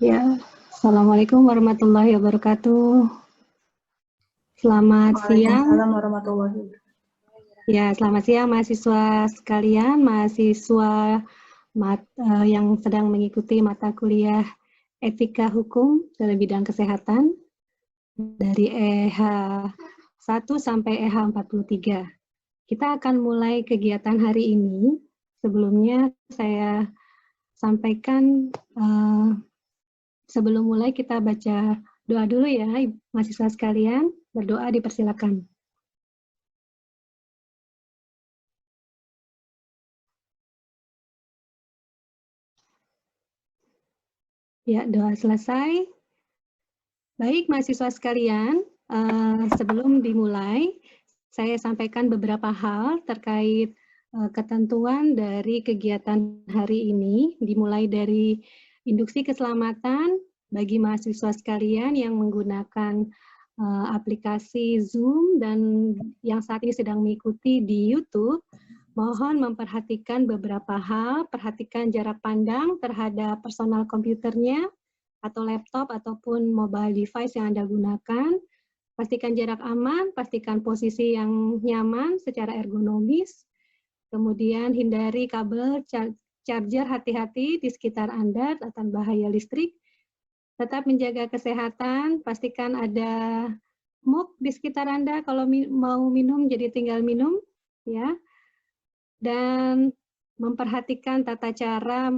Ya, Assalamualaikum warahmatullahi wabarakatuh. Selamat siang. Waalaikumsalam warahmatullahi wabarakatuh. Ya, selamat siang mahasiswa sekalian, mahasiswa yang sedang mengikuti mata kuliah Etika Hukum dalam bidang kesehatan dari EH 1 sampai EH 43. Kita akan mulai kegiatan hari ini. Sebelumnya saya sampaikan sebelum mulai kita baca doa dulu ya, mahasiswa sekalian. Berdoa dipersilakan. Ya, doa selesai. Baik, mahasiswa sekalian, sebelum dimulai, saya sampaikan beberapa hal terkait ketentuan dari kegiatan hari ini, dimulai dari induksi keselamatan bagi mahasiswa sekalian yang menggunakan aplikasi Zoom dan yang saat ini sedang mengikuti di YouTube. Mohon memperhatikan beberapa hal, perhatikan jarak pandang terhadap personal komputernya, atau laptop, ataupun mobile device yang Anda gunakan. Pastikan jarak aman, pastikan posisi yang nyaman secara ergonomis, kemudian hindari kabel charger, hati-hati di sekitar Anda tentang bahaya listrik, tetap menjaga kesehatan, pastikan ada mug di sekitar Anda, kalau mau minum jadi tinggal minum, ya. Dan memperhatikan tata cara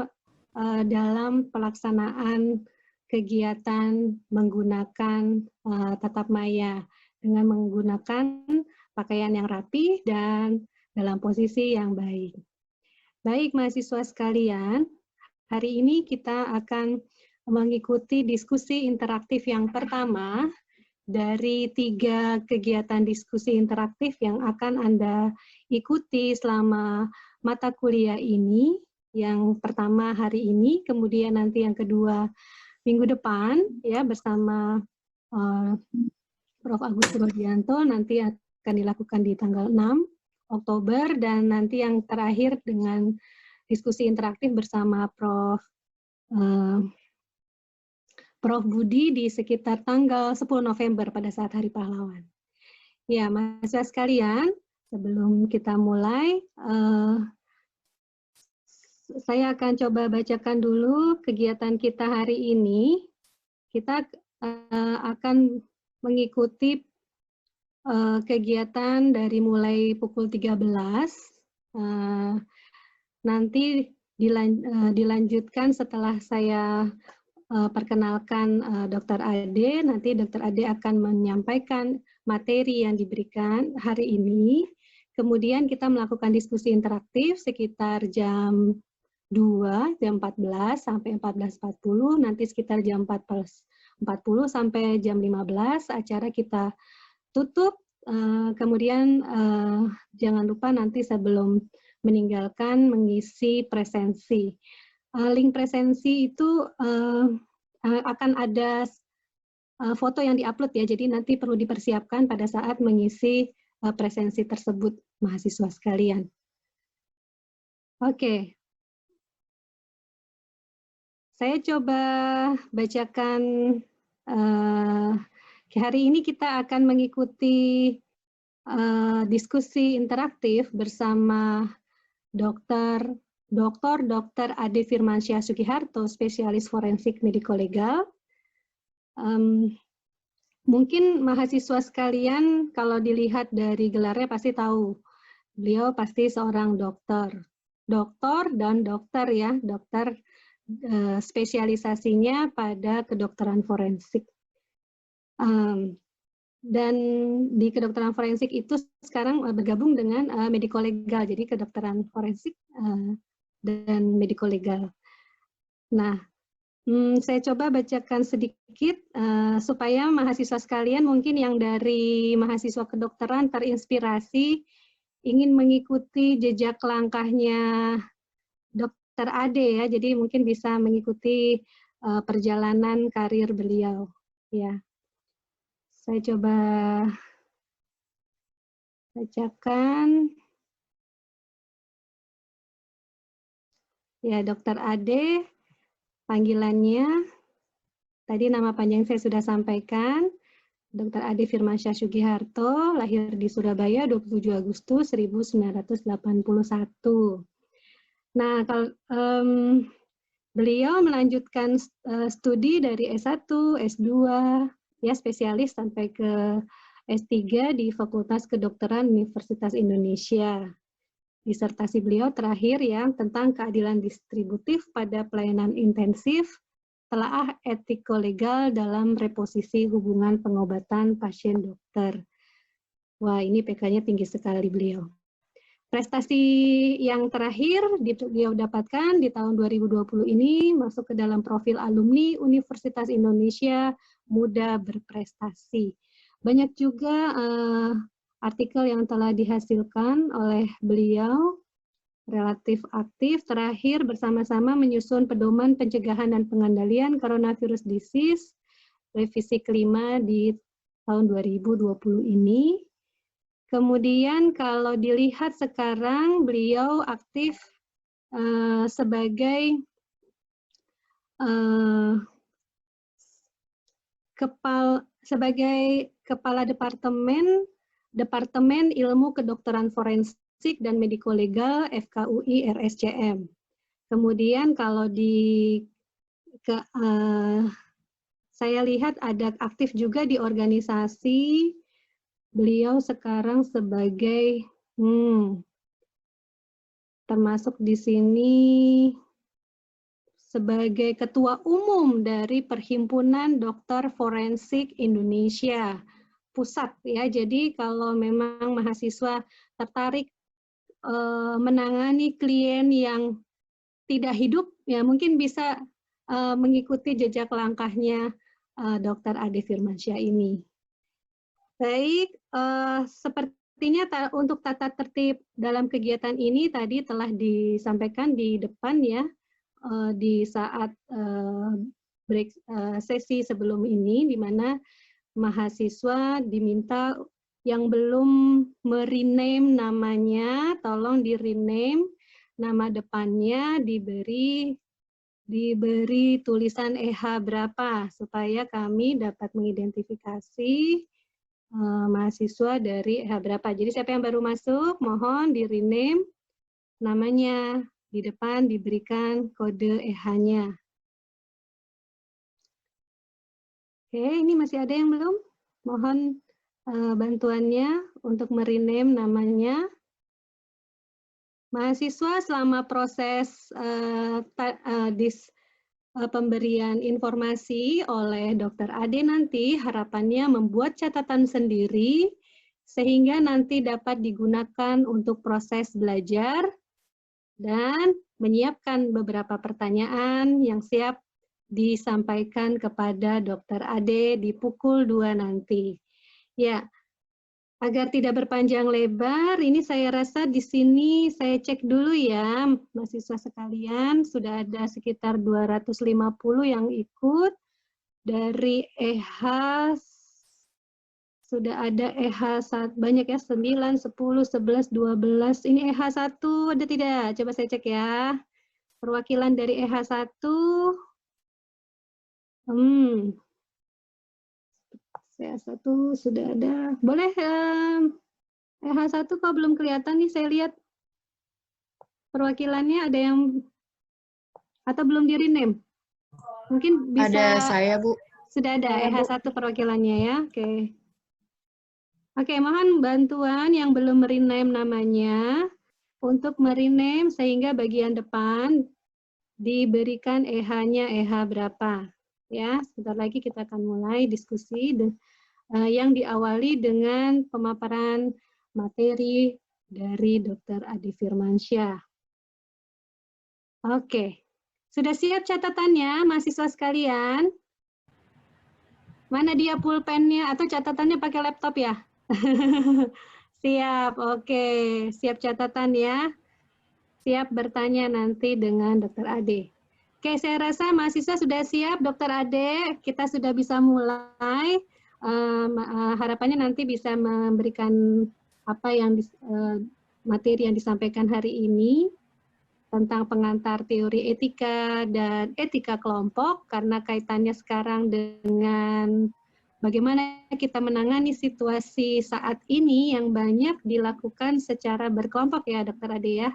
dalam pelaksanaan kegiatan menggunakan tatap maya dengan menggunakan pakaian yang rapi dan dalam posisi yang baik. Baik mahasiswa sekalian, hari ini kita akan mengikuti diskusi interaktif yang pertama dari 3 kegiatan diskusi interaktif yang akan Anda ikuti selama mata kuliah ini. Yang pertama hari ini, kemudian nanti yang kedua minggu depan ya bersama Prof. Agus Surojianto, nanti akan dilakukan di tanggal 6 Oktober, dan nanti yang terakhir dengan diskusi interaktif bersama Prof. Budi di sekitar tanggal 10 November pada saat Hari Pahlawan. Ya, mahasiswa sekalian, sebelum kita mulai, saya akan coba bacakan dulu kegiatan kita hari ini. Kita akan mengikuti kegiatan dari mulai pukul 13. Nanti dilanjutkan setelah saya perkenalkan Dr. Ade, nanti Dr. Ade akan menyampaikan materi yang diberikan hari ini. Kemudian kita melakukan diskusi interaktif sekitar jam 2, jam 14 sampai 14.40, nanti sekitar jam 14.40 sampai jam 15 acara kita tutup. Kemudian jangan lupa nanti sebelum meninggalkan mengisi presensi. Link presensi itu akan ada foto yang diupload ya, jadi nanti perlu dipersiapkan pada saat mengisi presensi tersebut, mahasiswa sekalian. Oke. Saya coba bacakan, hari ini kita akan mengikuti diskusi interaktif bersama Dr. Ade Firmansyah Sugiharto, spesialis forensik mediko-legal. Mungkin mahasiswa sekalian kalau dilihat dari gelarnya pasti tahu, beliau pasti seorang dokter dan dokter ya, dokter spesialisasinya pada kedokteran forensik. Dan di kedokteran forensik itu sekarang bergabung dengan mediko-legal, jadi kedokteran forensik dan mediko-legal. Nah, saya coba bacakan sedikit supaya mahasiswa sekalian mungkin yang dari mahasiswa kedokteran terinspirasi ingin mengikuti jejak langkahnya Dr. Ade ya, jadi mungkin bisa mengikuti perjalanan karir beliau ya. Saya coba bacakan. Ya, Dr. Ade, panggilannya Tadi nama panjang saya sudah sampaikan, Dr. Ade Firmansyah Sugiharto, lahir di Surabaya 27 Agustus 1981. Nah, kalau beliau melanjutkan studi dari S1, S2, ya spesialis sampai ke S3 di Fakultas Kedokteran Universitas Indonesia. Disertasi beliau terakhir yang tentang keadilan distributif pada pelayanan intensif, telaah etiko-legal dalam reposisi hubungan pengobatan pasien dokter. Wah, ini PK-nya tinggi sekali beliau. Prestasi yang terakhir beliau dapatkan di tahun 2020 ini masuk ke dalam profil alumni Universitas Indonesia Muda Berprestasi. Banyak juga artikel yang telah dihasilkan oleh beliau, relatif aktif, terakhir bersama-sama menyusun pedoman pencegahan dan pengendalian coronavirus disease, revisi kelima di tahun 2020 ini. Kemudian kalau dilihat sekarang beliau aktif sebagai kepala Departemen Ilmu Kedokteran Forensik dan Mediko-Legal FKUI RSCM. Kemudian kalau saya lihat ada aktif juga di organisasi, beliau sekarang sebagai termasuk di sini sebagai Ketua Umum dari Perhimpunan Dokter Forensik Indonesia Pusat, ya. Jadi kalau memang mahasiswa tertarik menangani klien yang tidak hidup, ya mungkin bisa mengikuti jejak langkahnya Dr. Ade Firmansyah ini. Baik, sepertinya untuk tata tertib dalam kegiatan ini tadi telah disampaikan di depan, ya. Di saat break sesi sebelum ini, di mana mahasiswa diminta yang belum merename namanya, tolong di-rename, nama depannya diberi tulisan EH berapa, supaya kami dapat mengidentifikasi mahasiswa dari EH berapa. Jadi siapa yang baru masuk, mohon di-rename namanya. Di depan diberikan kode EH-nya. Oke, ini masih ada yang belum? Mohon bantuannya untuk merename namanya. Mahasiswa selama proses pemberian informasi oleh Dr. Ade nanti harapannya membuat catatan sendiri sehingga nanti dapat digunakan untuk proses belajar dan menyiapkan beberapa pertanyaan yang siap disampaikan kepada Dr. Ade di pukul 2 nanti. Ya, agar tidak berpanjang lebar, ini saya rasa di sini saya cek dulu ya, mahasiswa sekalian, sudah ada sekitar 250 yang ikut. Dari EH sudah ada EH banyak ya, 9, 10, 11, 12. Ini EH 1 ada tidak? Coba saya cek ya. Perwakilan dari EH 1. EH 1 sudah ada. Boleh EH 1 kok belum kelihatan nih, saya lihat perwakilannya ada yang atau belum di-rename? Mungkin bisa. Ada saya, Bu. Sudah ada EH 1 perwakilannya ya. Oke. Oke, mohon bantuan yang belum merename namanya untuk merename sehingga bagian depan diberikan EH-nya EH berapa. Ya, sebentar lagi kita akan mulai diskusi yang diawali dengan pemaparan materi dari Dr. Ade Firmansyah. Oke, sudah siap catatannya mahasiswa sekalian? Mana dia pulpennya atau catatannya pakai laptop ya? Siap, oke. Siap catatan ya. Siap bertanya nanti dengan Dr. Ade. Oke, saya rasa mahasiswa sudah siap, Dr. Ade. Kita sudah bisa mulai. Harapannya nanti bisa memberikan apa yang materi yang disampaikan hari ini. tentang pengantar teori etika dan etika kelompok, karena kaitannya sekarang dengan bagaimana kita menangani situasi saat ini yang banyak dilakukan secara berkelompok ya, Dokter Ade ya.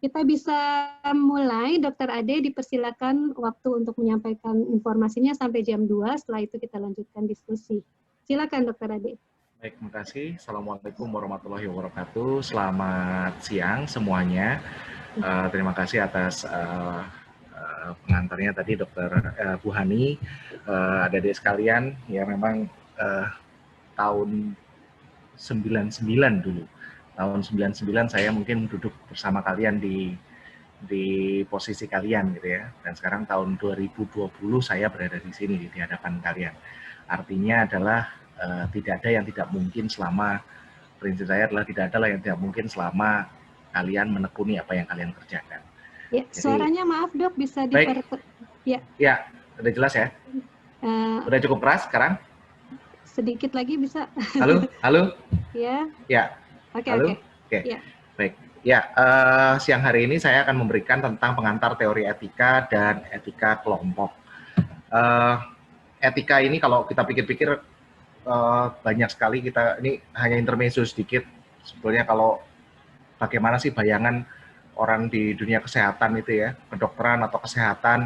Kita bisa mulai, Dokter Ade, dipersilakan waktu untuk menyampaikan informasinya sampai jam 2, setelah itu kita lanjutkan diskusi. Silakan, Dokter Ade. Baik, terima kasih. Assalamualaikum warahmatullahi wabarakatuh. Selamat siang semuanya. Terima kasih atas pengantarnya tadi, Dokter Bu Hani. Adik-adik sekalian, ya memang tahun 99 dulu. Tahun 99 saya mungkin duduk bersama kalian di posisi kalian gitu ya. Dan sekarang tahun 2020 saya berada di sini di hadapan kalian. Artinya adalah tidak ada yang tidak mungkin selama, prinsip saya adalah tidak ada yang tidak mungkin selama kalian menekuni apa yang kalian kerjakan. Ya, jadi, suaranya maaf Dok, bisa ya. Ya, udah jelas ya? Udah cukup keras sekarang? Sedikit lagi bisa. Halo, halo? Ya. Ya. Oke. Ya. Baik. Ya, siang hari ini saya akan memberikan tentang pengantar teori etika dan etika kelompok. Etika ini kalau kita pikir-pikir banyak sekali, kita ini hanya intermezzo sedikit. Sebetulnya kalau bagaimana sih bayangan orang di dunia kesehatan itu ya, kedokteran atau kesehatan,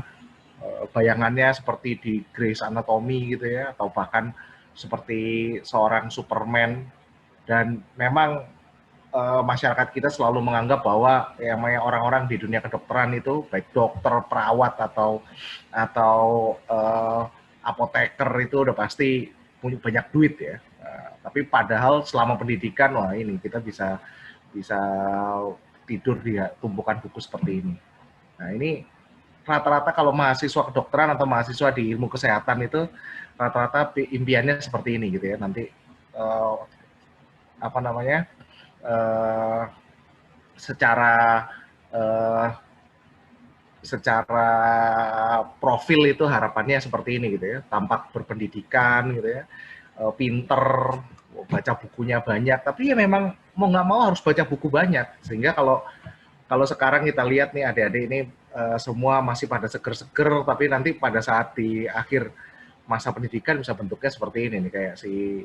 bayangannya seperti di Grey's Anatomy gitu ya, atau bahkan seperti seorang Superman. Dan memang masyarakat kita selalu menganggap bahwa yang namanya orang-orang di dunia kedokteran itu, baik dokter, perawat atau apoteker itu udah pasti punya banyak duit ya. Tapi padahal selama pendidikan, wah ini kita bisa tidur di tumpukan buku seperti ini. Nah ini rata-rata kalau mahasiswa kedokteran atau mahasiswa di ilmu kesehatan itu rata-rata impiannya seperti ini gitu ya. Nanti secara profil itu harapannya seperti ini gitu ya, tampak berpendidikan gitu ya, pinter, baca bukunya banyak, tapi ya memang mau nggak mau harus baca buku banyak, sehingga kalau sekarang kita lihat nih adik-adik ini semua masih pada seger-seger, tapi nanti pada saat di akhir masa pendidikan bisa bentuknya seperti ini nih, kayak si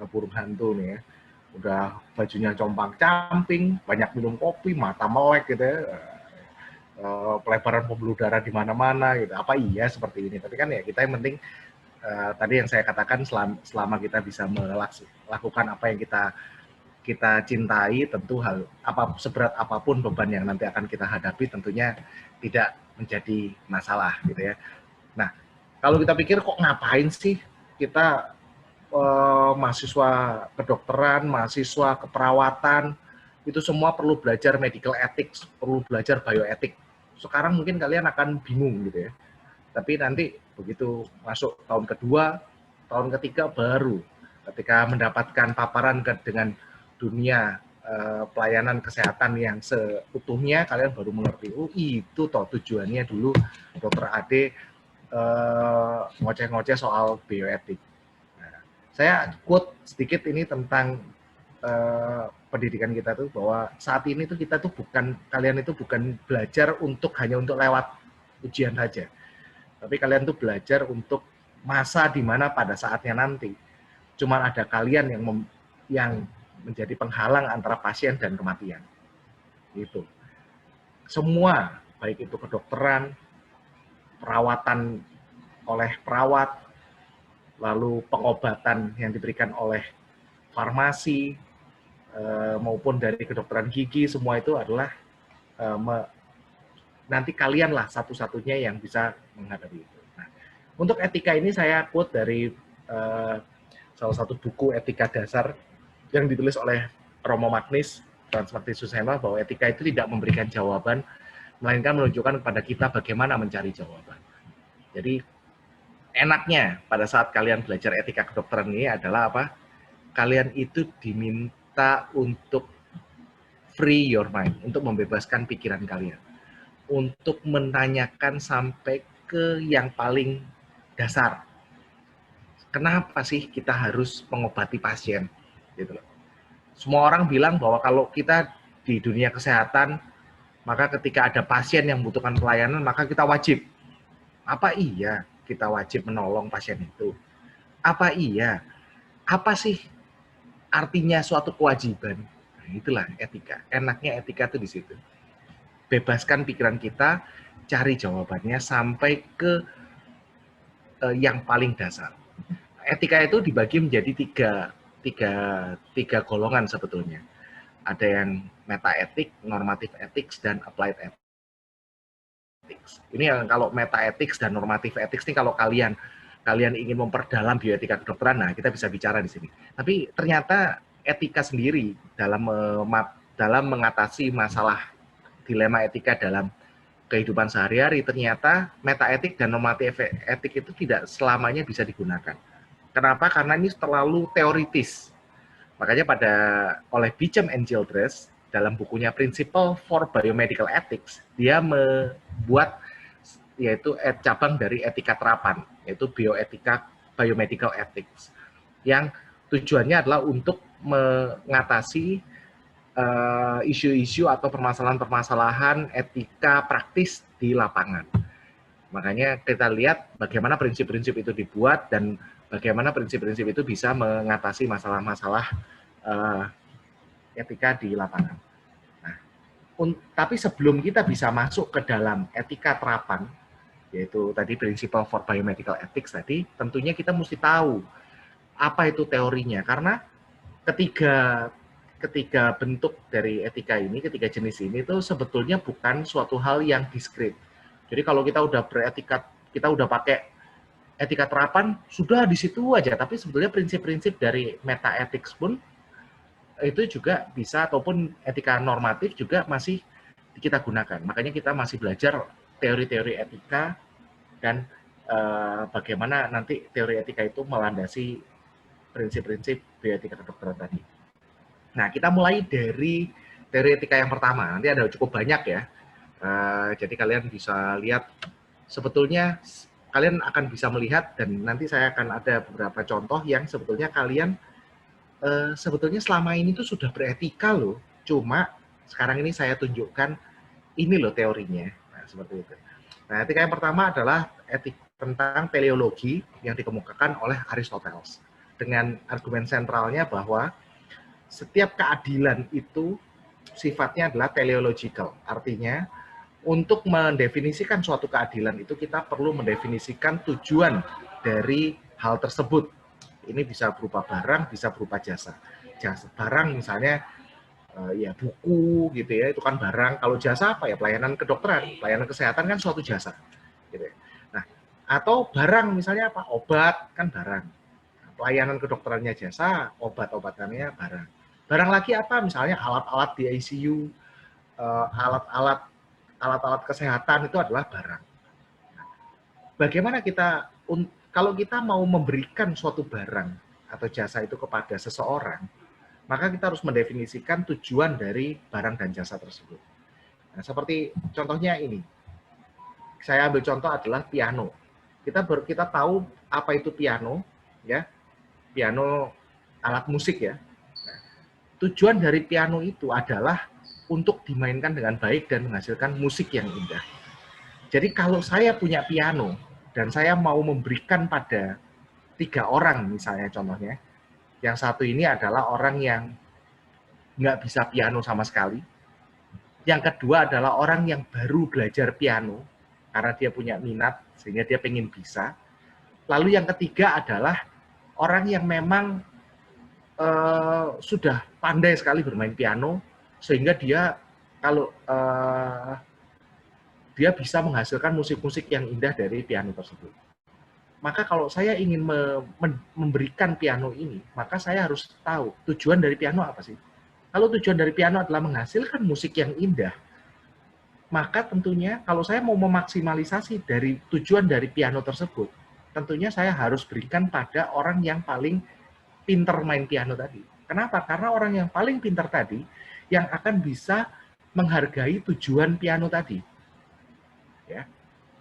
burung hantu nih ya, udah bajunya compang-camping, banyak minum kopi, mata melek gitu ya, pelebaran pembuluh darah di mana-mana gitu. Apa iya seperti ini? Tapi kan ya kita yang penting tadi yang saya katakan, selama kita bisa melakukan apa yang kita cintai, tentu seberat apapun beban yang nanti akan kita hadapi tentunya tidak menjadi masalah gitu ya. Nah, kalau kita pikir kok ngapain sih kita mahasiswa kedokteran, mahasiswa keperawatan, itu semua perlu belajar medical ethics, perlu belajar bioetik. Sekarang mungkin kalian akan bingung gitu ya. Tapi nanti begitu masuk tahun kedua, tahun ketiga baru ketika mendapatkan paparan dengan dunia pelayanan kesehatan yang seutuhnya, kalian baru mengerti, oh itu toh tujuannya dulu Dokter Ade ngoceh-ngoceh soal bioetik. Nah, saya quote sedikit ini tentang pendidikan kita tuh, bahwa saat ini tuh kita tuh kalian itu bukan belajar hanya untuk lewat ujian saja, tapi kalian tuh belajar untuk masa di mana pada saatnya nanti cuman ada kalian yang menjadi penghalang antara pasien dan kematian. Itu semua, baik itu kedokteran, perawatan oleh perawat, lalu pengobatan yang diberikan oleh farmasi, maupun dari kedokteran gigi, semua itu adalah nanti kalianlah satu-satunya yang bisa menghadapi itu. Nah, untuk etika ini saya quote dari salah satu buku etika dasar yang ditulis oleh Romo Magnis, Transmarti Suseno, bahwa etika itu tidak memberikan jawaban, melainkan menunjukkan kepada kita bagaimana mencari jawaban. Jadi enaknya pada saat kalian belajar etika kedokteran ini adalah apa? Kalian itu diminta untuk free your mind, untuk membebaskan pikiran kalian, untuk menanyakan sampai ke yang paling dasar. Kenapa sih kita harus mengobati pasien? Gitu loh. Semua orang bilang bahwa kalau kita di dunia kesehatan Maka ketika ada pasien yang membutuhkan pelayanan, maka kita wajib. Apa iya kita wajib menolong pasien itu? Apa iya? Apa sih artinya suatu kewajiban? Nah, itulah etika. Enaknya etika itu di situ. Bebaskan pikiran kita, cari jawabannya sampai ke yang paling dasar. Etika itu dibagi menjadi tiga golongan sebetulnya. Ada yang meta etik, normatif ethics, dan applied ethics. Ini yang kalau meta ethics dan normatif ethics ini kalau kalian ingin memperdalam bioetika kedokteran, nah kita bisa bicara di sini. Tapi ternyata etika sendiri dalam mengatasi masalah dilema etika dalam kehidupan sehari-hari, ternyata meta etik dan normatif etik itu tidak selamanya bisa digunakan. Kenapa? Karena ini terlalu teoritis. Makanya oleh Beecham and Childress dalam bukunya Principle for Biomedical Ethics, dia membuat yaitu cabang dari etika terapan, yaitu bioetika biomedical ethics, yang tujuannya adalah untuk mengatasi isu-isu atau permasalahan-permasalahan etika praktis di lapangan. Makanya kita lihat bagaimana prinsip-prinsip itu dibuat dan bagaimana prinsip-prinsip itu bisa mengatasi masalah-masalah etika di lapangan. Nah, tapi sebelum kita bisa masuk ke dalam etika terapan, yaitu tadi Principle for Biomedical Ethics tadi, tentunya kita mesti tahu apa itu teorinya, karena ketiga bentuk dari etika ini, ketiga jenis ini itu sebetulnya bukan suatu hal yang diskrit. Jadi kalau kita udah beretika, kita udah pakai etika terapan, sudah di situ aja. Tapi sebetulnya prinsip-prinsip dari meta ethics pun itu juga bisa, ataupun etika normatif juga masih kita gunakan. Makanya kita masih belajar teori-teori etika dan bagaimana nanti teori etika itu melandasi prinsip-prinsip bioetika kedokteran tadi. Nah, kita mulai dari teori etika yang pertama. Nanti ada cukup banyak ya. Jadi kalian bisa lihat, sebetulnya kalian akan bisa melihat, dan nanti saya akan ada beberapa contoh yang sebetulnya kalian sebetulnya selama ini tuh sudah beretika loh. Cuma sekarang ini saya tunjukkan ini loh teorinya. Nah, seperti itu. Nah, etika yang pertama adalah etika tentang teleologi yang dikemukakan oleh Aristoteles. Dengan argumen sentralnya bahwa setiap keadilan itu sifatnya adalah teleological. Artinya, untuk mendefinisikan suatu keadilan itu kita perlu mendefinisikan tujuan dari hal tersebut. Ini bisa berupa barang, bisa berupa jasa. Barang misalnya ya buku gitu ya, itu kan barang. Kalau jasa apa ya? Pelayanan kedokteran, pelayanan kesehatan kan suatu jasa. Gitu ya. Nah, atau barang misalnya apa? Obat kan barang. Pelayanan kedokterannya jasa, obat-obatannya barang. Barang lagi apa? Misalnya alat-alat di ICU, alat-alat kesehatan itu adalah barang. Bagaimana kita, kalau kita mau memberikan suatu barang atau jasa itu kepada seseorang, maka kita harus mendefinisikan tujuan dari barang dan jasa tersebut. Nah, seperti contohnya ini. Saya ambil contoh adalah piano. Kita tahu apa itu piano, ya. Piano alat musik ya. Nah, tujuan dari piano itu adalah untuk dimainkan dengan baik dan menghasilkan musik yang indah. Jadi kalau saya punya piano dan saya mau memberikan pada 3 orang misalnya contohnya, yang satu ini adalah orang yang nggak bisa piano sama sekali, yang kedua adalah orang yang baru belajar piano karena dia punya minat sehingga dia pengen bisa, lalu yang ketiga adalah orang yang memang sudah pandai sekali bermain piano sehingga dia kalau dia bisa menghasilkan musik-musik yang indah dari piano tersebut. Maka kalau saya ingin memberikan piano ini, maka saya harus tahu tujuan dari piano apa sih. Kalau tujuan dari piano adalah menghasilkan musik yang indah, maka tentunya kalau saya mau memaksimalisasi dari tujuan dari piano tersebut, tentunya saya harus berikan pada orang yang paling pinter main piano tadi. Kenapa? Karena orang yang paling pinter tadi yang akan bisa menghargai tujuan piano tadi. Ya.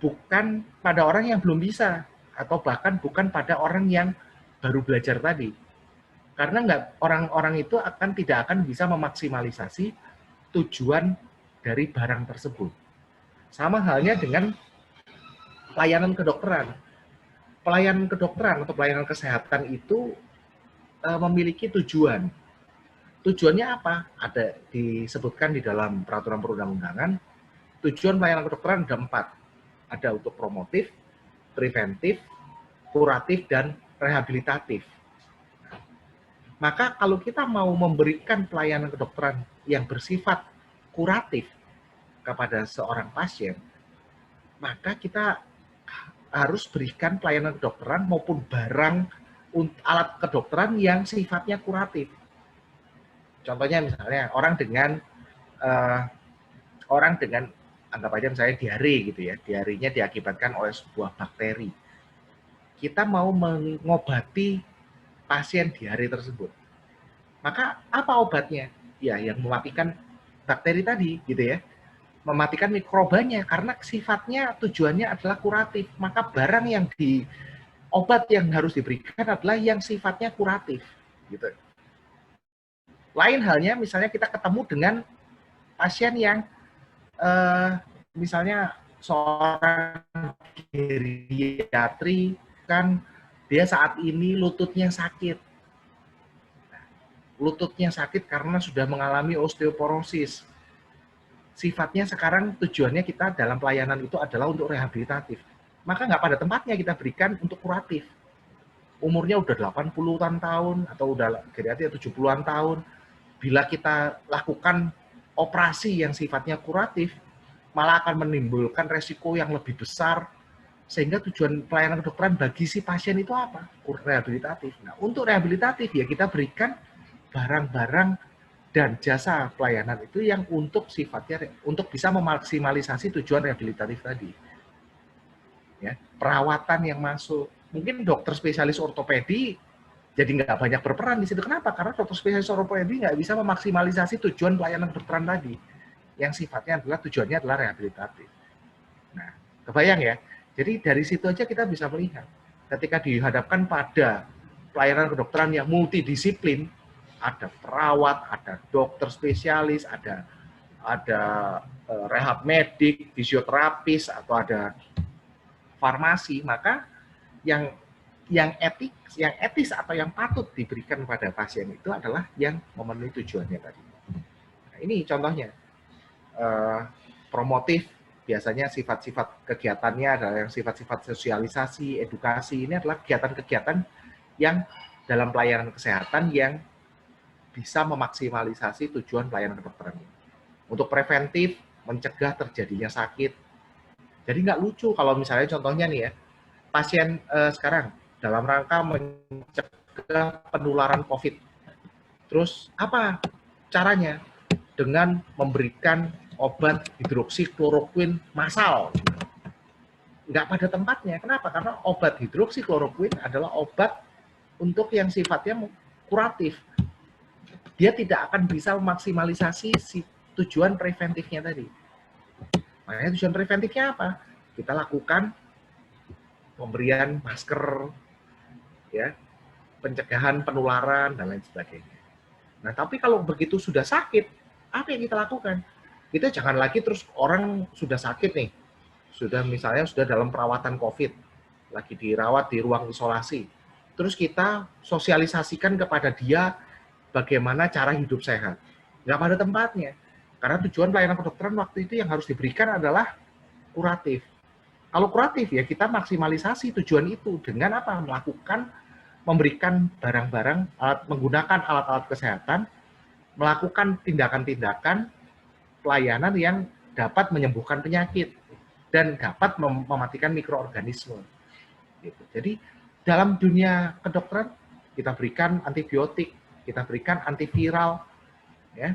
Bukan pada orang yang belum bisa, atau bahkan bukan pada orang yang baru belajar tadi. Karena orang-orang itu tidak akan bisa memaksimalisasi tujuan dari barang tersebut. Sama halnya dengan pelayanan kedokteran. Pelayanan kedokteran atau pelayanan kesehatan itu memiliki tujuan. Tujuannya apa? Ada disebutkan di dalam peraturan perundang-undangan. Tujuan pelayanan kedokteran ada 4. Ada untuk promotif, preventif, kuratif, dan rehabilitatif. Maka kalau kita mau memberikan pelayanan kedokteran yang bersifat kuratif kepada seorang pasien, maka kita harus berikan pelayanan kedokteran maupun barang alat kedokteran yang sifatnya kuratif. Contohnya misalnya orang dengan anggap aja misalnya diare gitu ya, diarenya diakibatkan oleh sebuah bakteri. Kita mau mengobati pasien diare tersebut. Maka apa obatnya? Ya, yang mematikan bakteri tadi gitu ya. Mematikan mikrobanya karena sifatnya tujuannya adalah kuratif. Maka barang yang obat yang harus diberikan adalah yang sifatnya kuratif gitu. Lain halnya misalnya kita ketemu dengan pasien yang misalnya seorang geriatri kan dia saat ini lututnya sakit. Lututnya sakit karena sudah mengalami osteoporosis. Sifatnya sekarang tujuannya kita dalam pelayanan itu adalah untuk rehabilitatif. Maka nggak pada tempatnya kita berikan untuk kuratif. Umurnya udah 80-an tahun atau udah geriatri 70-an tahun. Bila kita lakukan operasi yang sifatnya kuratif, malah akan menimbulkan resiko yang lebih besar, sehingga tujuan pelayanan kedokteran bagi si pasien itu apa? Rehabilitatif. Nah, untuk rehabilitatif ya kita berikan barang-barang dan jasa pelayanan itu yang untuk sifatnya untuk bisa memaksimalisasi tujuan rehabilitatif tadi. Ya, perawatan yang masuk. Mungkin dokter spesialis ortopedi jadi nggak banyak berperan di situ. Kenapa? Karena dokter spesialis ortopedi nggak bisa memaksimalisasi tujuan pelayanan kedokteran tadi, yang sifatnya adalah tujuannya adalah rehabilitatif. Nah, kebayang ya? Jadi dari situ aja kita bisa melihat, ketika dihadapkan pada pelayanan kedokteran yang multidisiplin, ada perawat, ada dokter spesialis, ada rehab medik, fisioterapis, atau ada farmasi, maka yang etis atau yang patut diberikan pada pasien itu adalah yang memenuhi tujuannya tadi. Nah, ini contohnya promotif, biasanya sifat-sifat kegiatannya adalah yang sifat-sifat sosialisasi, edukasi. Ini adalah kegiatan-kegiatan yang dalam pelayanan kesehatan yang bisa memaksimalisasi tujuan pelayanan kedokteran. Untuk preventif, mencegah terjadinya sakit. Jadi nggak lucu kalau misalnya contohnya nih ya, pasien sekarang dalam rangka mencegah penularan COVID. Terus apa caranya? Dengan memberikan obat hidroksikloroquine massal. Nggak pada tempatnya. Kenapa? Karena obat hidroksikloroquine adalah obat untuk yang sifatnya kuratif. Dia tidak akan bisa memaksimalisasi si tujuan preventifnya tadi. Makanya tujuan preventifnya apa? Kita lakukan pemberian masker, ya, pencegahan penularan dan lain sebagainya. Nah, tapi kalau begitu sudah sakit, apa yang kita lakukan? Kita jangan lagi terus orang sudah sakit nih, sudah misalnya sudah dalam perawatan COVID, lagi dirawat di ruang isolasi, terus kita sosialisasikan kepada dia bagaimana cara hidup sehat. Nggak pada tempatnya. Karena tujuan pelayanan kedokteran waktu itu yang harus diberikan adalah kuratif. Kalau kuratif ya kita maksimalisasi tujuan itu dengan apa? Memberikan barang-barang, menggunakan alat-alat kesehatan, melakukan tindakan-tindakan pelayanan yang dapat menyembuhkan penyakit dan dapat mematikan mikroorganisme. Gitu. Jadi dalam dunia kedokteran kita berikan antibiotik, kita berikan antiviral, ya,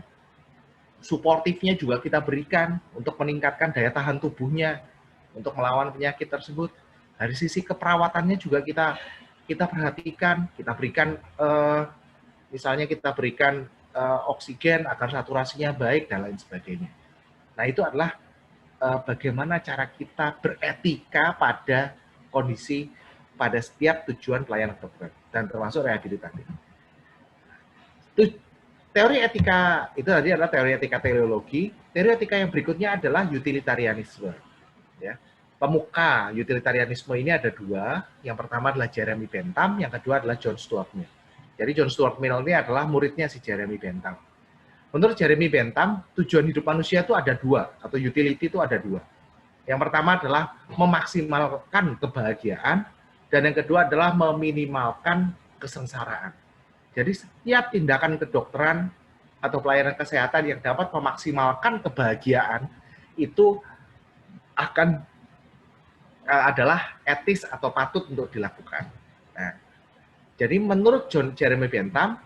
suportifnya juga kita berikan untuk meningkatkan daya tahan tubuhnya untuk melawan penyakit tersebut. Dari sisi keperawatannya juga kita perhatikan, kita berikan misalnya kita berikan oksigen agar saturasinya baik dan lain sebagainya. Nah, itu adalah bagaimana cara kita beretika pada kondisi pada setiap tujuan pelayanan kedokteran dan termasuk rehabilitatif. teori etika itu tadi adalah teori etika teleologi. Teori etika yang berikutnya adalah utilitarianisme. Ya. Pemuka utilitarianisme ini ada dua. Yang pertama adalah Jeremy Bentham, yang kedua adalah John Stuart Mill. Jadi John Stuart Mill ini adalah muridnya si Jeremy Bentham. Menurut Jeremy Bentham, tujuan hidup manusia itu ada dua, atau utility itu ada dua. Yang pertama adalah memaksimalkan kebahagiaan, dan yang kedua adalah meminimalkan kesengsaraan. Jadi setiap tindakan kedokteran atau pelayanan kesehatan yang dapat memaksimalkan kebahagiaan itu akan adalah etis atau patut untuk dilakukan. Nah, jadi menurut Jeremy Bentham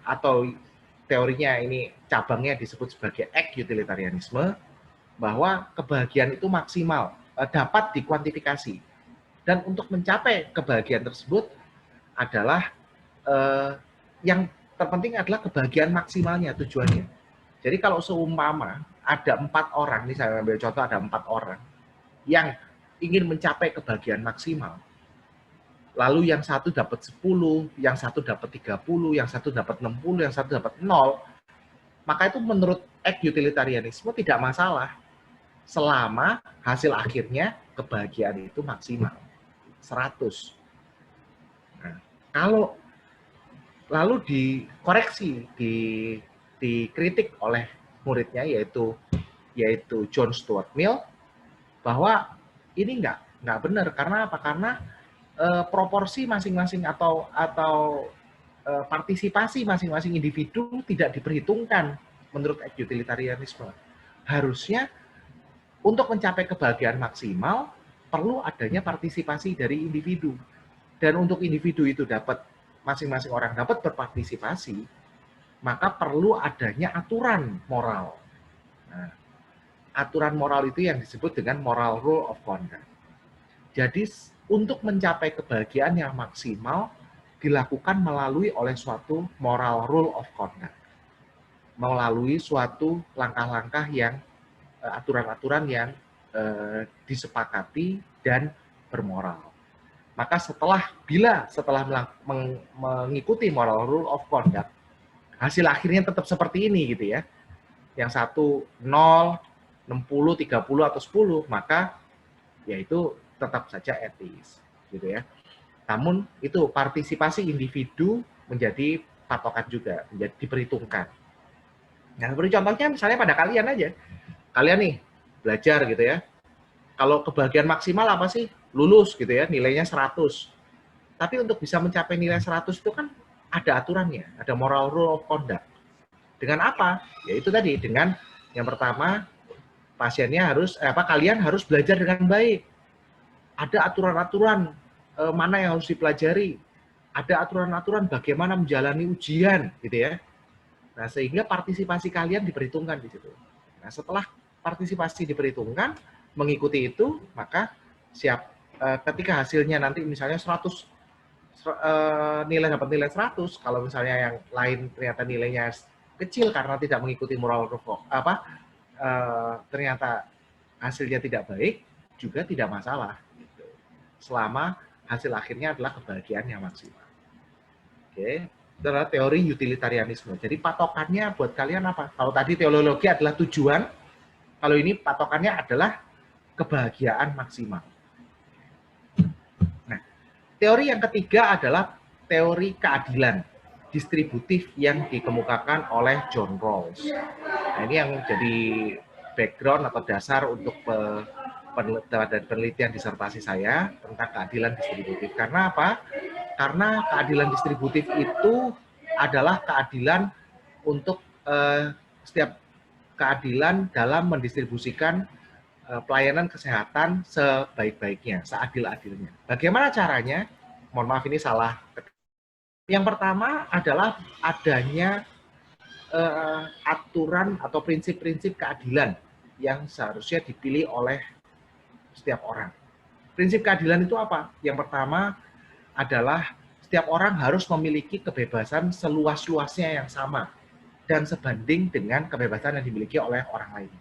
atau teorinya ini cabangnya disebut sebagai utilitarianisme, bahwa kebahagiaan itu maksimal, dapat dikuantifikasi. Dan untuk mencapai kebahagiaan tersebut adalah yang terpenting adalah kebahagiaan maksimalnya tujuannya. Jadi kalau seumpama ada 4 orang, ini saya ambil contoh ada 4 orang yang ingin mencapai kebahagiaan maksimal, lalu yang satu dapat 10, yang satu dapat 30, yang satu dapat 60, yang satu dapat 0, maka itu menurut utilitarianisme tidak masalah selama hasil akhirnya kebahagiaan itu maksimal 100. Nah, kalau lalu dikoreksi, dikritik oleh muridnya yaitu John Stuart Mill, bahwa ini nggak benar. Karena apa? Karena proporsi masing-masing atau partisipasi masing-masing individu tidak diperhitungkan menurut utilitarianisme. Harusnya untuk mencapai kebahagiaan maksimal perlu adanya partisipasi dari individu. Dan untuk individu itu dapat, masing-masing orang dapat berpartisipasi, maka perlu adanya aturan moral. Nah, aturan moral itu yang disebut dengan moral rule of conduct. Jadi untuk mencapai kebahagiaan yang maksimal dilakukan melalui oleh suatu moral rule of conduct. Melalui suatu langkah-langkah yang aturan-aturan yang disepakati dan bermoral. Maka setelah mengikuti moral rule of conduct, hasil akhirnya tetap seperti ini gitu ya. Yang satu 0, 60, 30 atau 10, maka yaitu tetap saja etis gitu ya. Namun itu partisipasi individu menjadi patokan juga, menjadi diperhitungkan. Nah, seperti contohnya misalnya pada kalian aja. Kalian nih belajar gitu ya. Kalau kebahagiaan maksimal apa sih? Lulus gitu ya, nilainya 100. Tapi untuk bisa mencapai nilai 100 itu kan ada aturannya, ada moral rule of conduct. Dengan apa? Yaitu tadi dengan yang pertama kalian harus belajar dengan baik. Ada aturan-aturan mana yang harus dipelajari. Ada aturan-aturan bagaimana menjalani ujian gitu ya. Nah, sehingga partisipasi kalian diperhitungkan di situ. Nah, setelah partisipasi diperhitungkan, mengikuti itu, maka ketika hasilnya nanti misalnya 100 dapat nilai 100, kalau misalnya yang lain ternyata nilainya kecil karena tidak mengikuti moral ternyata hasilnya tidak baik, juga tidak masalah gitu. Selama hasil akhirnya adalah kebahagiaan yang maksimal. Oke, itu adalah teori utilitarianisme. Jadi patokannya buat kalian apa? Kalau tadi teleologi adalah tujuan, kalau ini patokannya adalah kebahagiaan maksimal. Nah, teori yang ketiga adalah teori keadilan distributif yang dikemukakan oleh John Rawls. Nah, ini yang jadi background atau dasar untuk penelitian disertasi saya tentang keadilan distributif. Karena apa? Karena keadilan distributif itu adalah keadilan untuk setiap keadilan dalam mendistribusikan pelayanan kesehatan sebaik-baiknya, seadil-adilnya. Bagaimana caranya? Mohon maaf ini salah. Yang pertama adalah adanya aturan atau prinsip-prinsip keadilan yang seharusnya dipilih oleh setiap orang. Prinsip keadilan itu apa? Yang pertama adalah setiap orang harus memiliki kebebasan seluas-luasnya yang sama dan sebanding dengan kebebasan yang dimiliki oleh orang lain.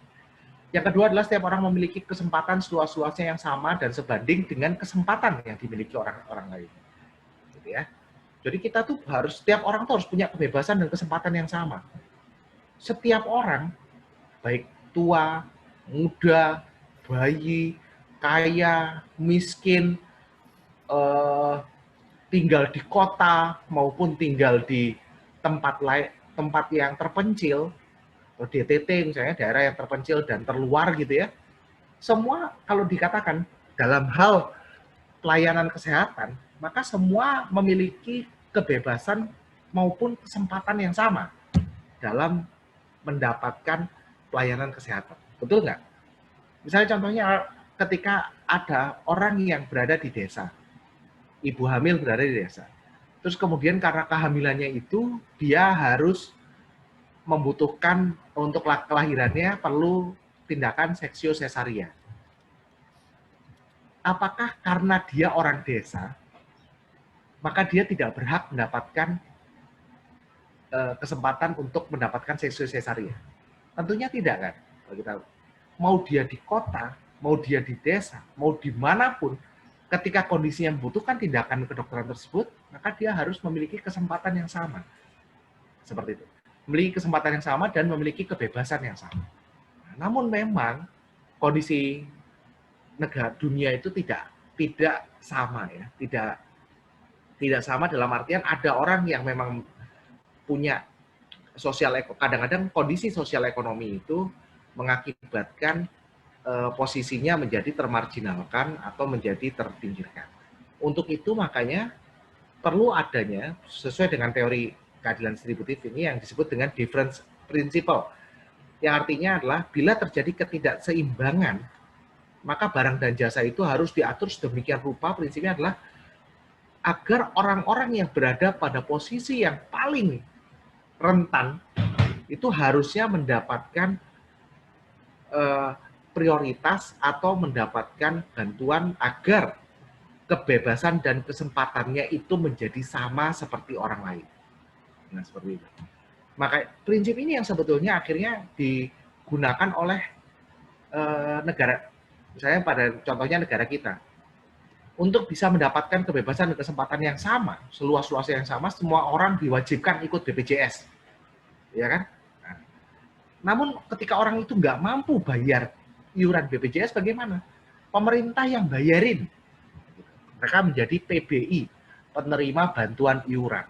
Yang kedua adalah setiap orang memiliki kesempatan seluas-luasnya yang sama dan sebanding dengan kesempatan yang dimiliki orang lain. Gitu ya. Jadi kita tuh harus, setiap orang tuh harus punya kebebasan dan kesempatan yang sama. Setiap orang, baik tua, muda, bayi, kaya, miskin, eh, tinggal di kota maupun tinggal di tempat lain, tempat yang terpencil, atau DTT misalnya daerah yang terpencil dan terluar gitu ya. Semua kalau dikatakan dalam hal pelayanan kesehatan, maka semua memiliki kebebasan maupun kesempatan yang sama dalam mendapatkan pelayanan kesehatan. Betul nggak? Misalnya contohnya ketika ada orang yang berada di desa, ibu hamil berada di desa. Terus kemudian karena kehamilannya itu, dia harus membutuhkan untuk kelahirannya perlu tindakan seksio sesaria. Apakah karena dia orang desa, maka dia tidak berhak mendapatkan kesempatan untuk mendapatkan seksio sesaria? Tentunya tidak kan. Kalau kita mau dia di kota, mau dia di desa, mau dimanapun, ketika kondisinya membutuhkan tindakan kedokteran tersebut, maka dia harus memiliki kesempatan yang sama. Seperti itu. Memiliki kesempatan yang sama dan memiliki kebebasan yang sama. Namun memang kondisi negara dunia itu tidak sama ya, tidak sama dalam artian ada orang yang memang punya kadang-kadang kondisi sosial ekonomi itu mengakibatkan posisinya menjadi termarginalkan atau menjadi terpinggirkan. Untuk itu makanya perlu adanya, sesuai dengan teori keadilan distributif ini yang disebut dengan difference principle, yang artinya adalah bila terjadi ketidakseimbangan, maka barang dan jasa itu harus diatur sedemikian rupa. Prinsipnya adalah agar orang-orang yang berada pada posisi yang paling rentan itu harusnya mendapatkan prioritas atau mendapatkan bantuan agar kebebasan dan kesempatannya itu menjadi sama seperti orang lain. Nah, seperti itu. Maka prinsip ini yang sebetulnya akhirnya digunakan oleh negara, misalnya pada contohnya negara kita, untuk bisa mendapatkan kebebasan dan kesempatan yang sama, seluas-luasnya yang sama, semua orang diwajibkan ikut BPJS, ya kan? Nah, namun ketika orang itu nggak mampu bayar iuran BPJS, bagaimana? Pemerintah yang bayarin, mereka menjadi PBI, penerima bantuan iuran.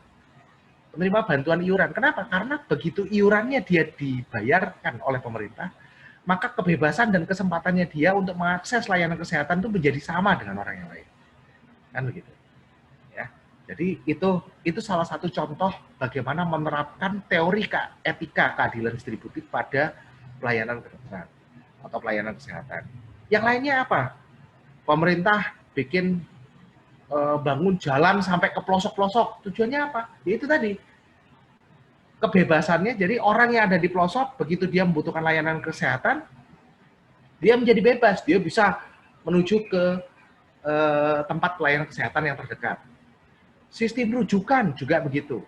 Penerima bantuan iuran. Kenapa? Karena begitu iurannya dia dibayarkan oleh pemerintah, maka kebebasan dan kesempatannya dia untuk mengakses layanan kesehatan itu menjadi sama dengan orang yang lain. Kan begitu. Ya. Jadi itu salah satu contoh bagaimana menerapkan teori etika keadilan distributif pada pelayanan kedokteran atau pelayanan kesehatan. Yang lainnya apa? Pemerintah bikin bangun jalan sampai ke pelosok-pelosok. Tujuannya apa? Ya itu tadi. Kebebasannya, jadi orang yang ada di pelosok, begitu dia membutuhkan layanan kesehatan, dia menjadi bebas. Dia bisa menuju ke tempat pelayanan kesehatan yang terdekat. Sistem rujukan juga begitu.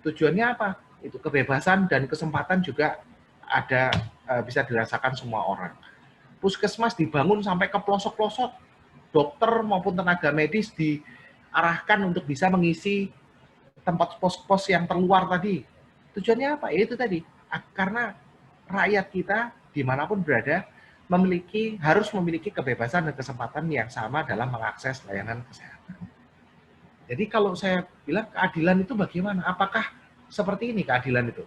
Tujuannya apa? Itu kebebasan dan kesempatan juga ada, bisa dirasakan semua orang. Puskesmas dibangun sampai ke pelosok-pelosok. Dokter maupun tenaga medis diarahkan untuk bisa mengisi tempat pos-pos yang terluar tadi. Tujuannya apa? Ya itu tadi, karena rakyat kita dimanapun berada harus memiliki kebebasan dan kesempatan yang sama dalam mengakses layanan kesehatan. Jadi kalau saya bilang keadilan itu bagaimana? Apakah seperti ini keadilan itu?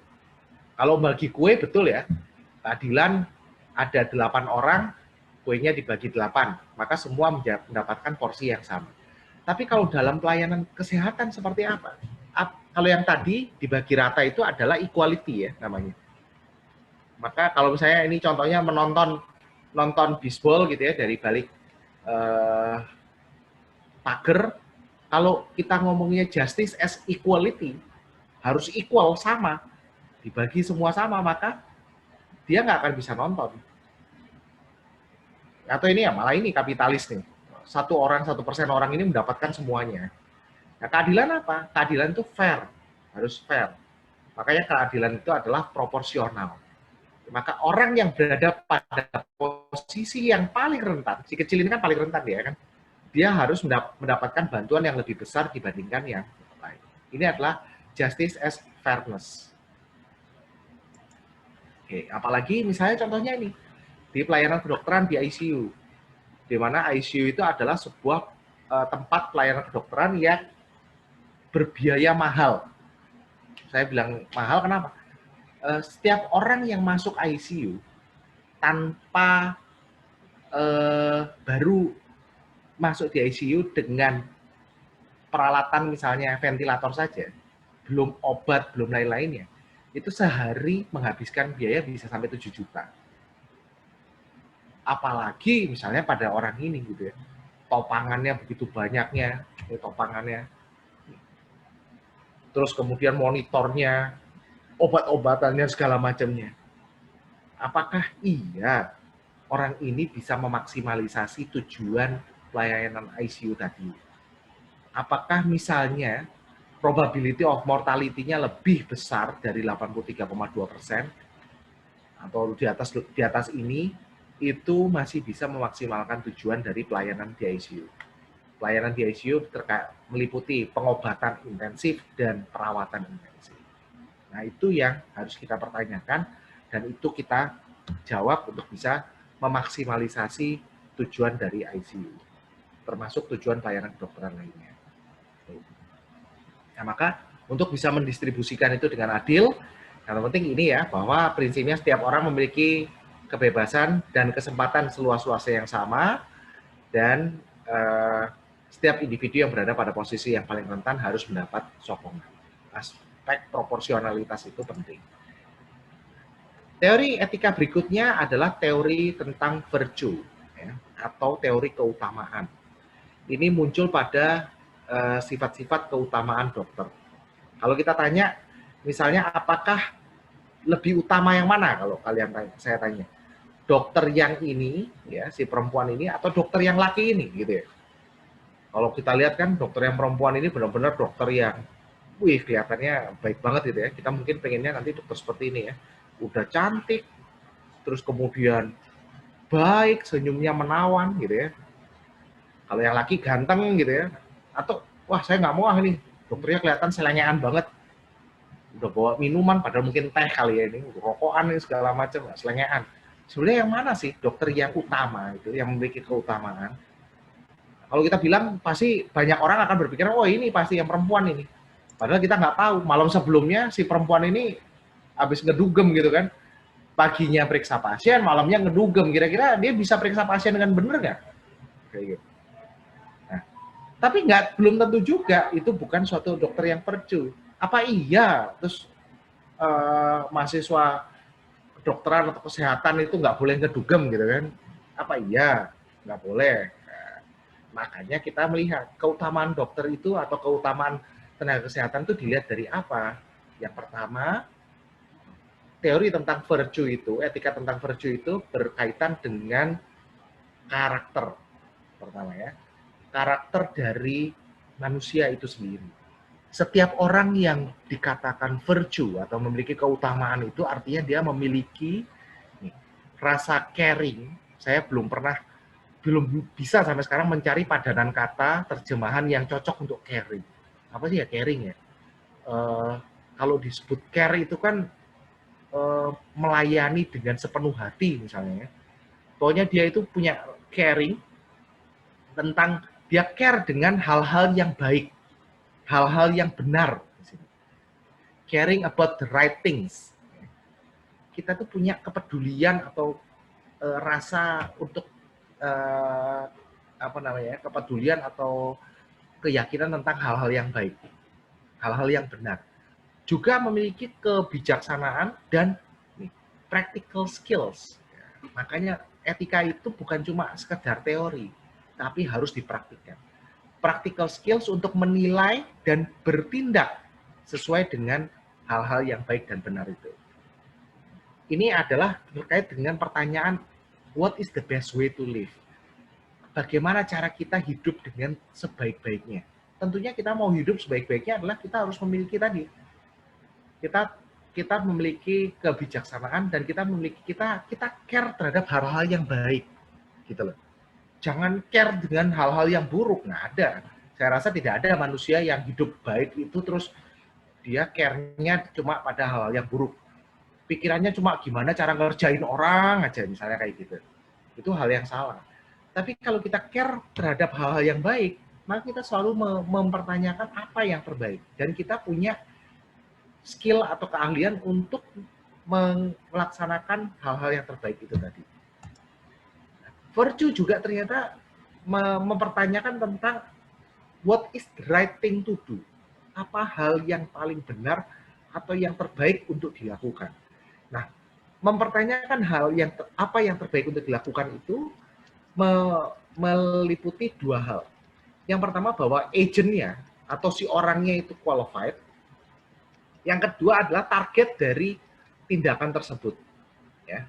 Kalau bagi kue betul ya, keadilan ada 8 orang, kuenya dibagi 8, maka semua mendapatkan porsi yang sama. Tapi kalau dalam pelayanan kesehatan seperti apa? Kalau yang tadi dibagi rata itu adalah equality ya namanya. Maka kalau misalnya ini contohnya nonton bisbol gitu ya dari balik pagar, kalau kita ngomongnya justice as equality, harus equal, sama, dibagi semua sama, maka dia nggak akan bisa nonton. Atau ini ya malah ini kapitalis nih, 1% orang ini mendapatkan semuanya. Nah, keadilan apa? Keadilan itu fair, harus fair. Makanya keadilan itu adalah proporsional. Maka orang yang berada pada posisi yang paling rentan, si kecil ini kan paling rentan dia kan, dia harus mendapatkan bantuan yang lebih besar dibandingkan yang lain. Ini adalah justice as fairness. Oke, apalagi misalnya contohnya ini, di pelayanan kedokteran di ICU, di mana ICU itu adalah sebuah tempat pelayanan kedokteran yang berbiaya mahal. Saya bilang mahal kenapa? Setiap orang yang masuk ICU tanpa baru masuk di ICU dengan peralatan misalnya ventilator saja, belum obat, belum lain-lainnya, itu sehari menghabiskan biaya bisa sampai 7 juta. Apalagi misalnya pada orang ini gitu ya, topangannya begitu banyaknya, topangannya, terus kemudian monitornya, obat-obatannya segala macamnya. Apakah iya orang ini bisa memaksimalisasi tujuan pelayanan ICU tadi? Apakah misalnya probability of mortality-nya lebih besar dari 83,2% atau di atas ini, itu masih bisa memaksimalkan tujuan dari pelayanan di ICU. Pelayanan di ICU meliputi pengobatan intensif dan perawatan intensif. Nah, itu yang harus kita pertanyakan dan itu kita jawab untuk bisa memaksimalisasi tujuan dari ICU, termasuk tujuan pelayanan kedokteran lainnya. Nah, maka untuk bisa mendistribusikan itu dengan adil, yang penting ini ya, bahwa prinsipnya setiap orang memiliki kebebasan dan kesempatan seluas-luasnya yang sama, dan setiap individu yang berada pada posisi yang paling rentan harus mendapat sokongan. Aspek proporsionalitas itu penting. Teori etika berikutnya adalah teori tentang virtue, ya, atau teori keutamaan. Ini muncul pada sifat-sifat keutamaan dokter. Kalau kita tanya, misalnya apakah lebih utama yang mana kalau kalian tanya, saya tanya, dokter yang ini, ya si perempuan ini, atau dokter yang laki ini, gitu ya. Kalau kita lihat kan dokter yang perempuan ini benar-benar dokter yang, wih kelihatannya baik banget gitu ya. Kita mungkin pengennya nanti dokter seperti ini ya, udah cantik, terus kemudian baik, senyumnya menawan gitu ya. Kalau yang laki ganteng gitu ya, atau wah saya nggak mau ini, dokternya kelihatan selengean banget, udah bawa minuman padahal mungkin teh kali ya, ini rokokan ini segala macam, selengean. Sebenarnya yang mana sih dokter yang utama itu, yang memiliki keutamaan? Kalau kita bilang pasti banyak orang akan berpikir, oh ini pasti yang perempuan ini. Padahal kita nggak tahu, malam sebelumnya si perempuan ini habis ngedugem gitu kan, paginya periksa pasien, malamnya ngedugem, kira-kira dia bisa periksa pasien dengan benar nggak? Kayak gitu. Nah, tapi belum tentu juga itu bukan suatu dokter yang virtue. Apa iya terus mahasiswa kedokteran atau kesehatan itu nggak boleh ngedugem gitu kan? Apa iya? Nggak boleh. Nah, makanya kita melihat keutamaan dokter itu atau keutamaan tenaga kesehatan itu dilihat dari apa? Yang pertama, teori tentang virtue itu, etika tentang virtue itu berkaitan dengan karakter. Pertama ya, karakter dari manusia itu sendiri. Setiap orang yang dikatakan virtue atau memiliki keutamaan itu artinya dia memiliki rasa caring. Saya belum bisa sampai sekarang mencari padanan kata terjemahan yang cocok untuk caring. Apa sih ya caring ya? Kalau disebut care itu kan melayani dengan sepenuh hati misalnya. Pokoknya dia itu punya caring tentang, dia care dengan hal-hal yang baik, hal-hal yang benar. Caring about the right things. Kita tuh punya kepedulian atau rasa untuk kepedulian atau keyakinan tentang hal-hal yang baik, hal-hal yang benar. Juga memiliki kebijaksanaan dan practical skills. Makanya etika itu bukan cuma sekedar teori, tapi harus dipraktikkan. Practical skills untuk menilai dan bertindak sesuai dengan hal-hal yang baik dan benar itu. Ini adalah terkait dengan pertanyaan, what is the best way to live? Bagaimana cara kita hidup dengan sebaik-baiknya? Tentunya kita mau hidup sebaik-baiknya adalah kita harus memiliki tadi. Kita memiliki kebijaksanaan dan kita care terhadap hal-hal yang baik, gitu loh. Jangan care dengan hal-hal yang buruk, nggak ada. Saya rasa tidak ada manusia yang hidup baik itu terus dia care-nya cuma pada hal yang buruk. Pikirannya cuma gimana cara ngerjain orang aja, misalnya kayak gitu. Itu hal yang salah. Tapi kalau kita care terhadap hal-hal yang baik, maka kita selalu mempertanyakan apa yang terbaik. Dan kita punya skill atau keahlian untuk melaksanakan hal-hal yang terbaik itu tadi. Virtue juga ternyata mempertanyakan tentang what is the right thing to do. Apa hal yang paling benar atau yang terbaik untuk dilakukan. Nah, mempertanyakan hal yang apa yang terbaik untuk dilakukan itu meliputi dua hal. Yang pertama bahwa agentnya atau si orangnya itu qualified. Yang kedua adalah target dari tindakan tersebut. Ya.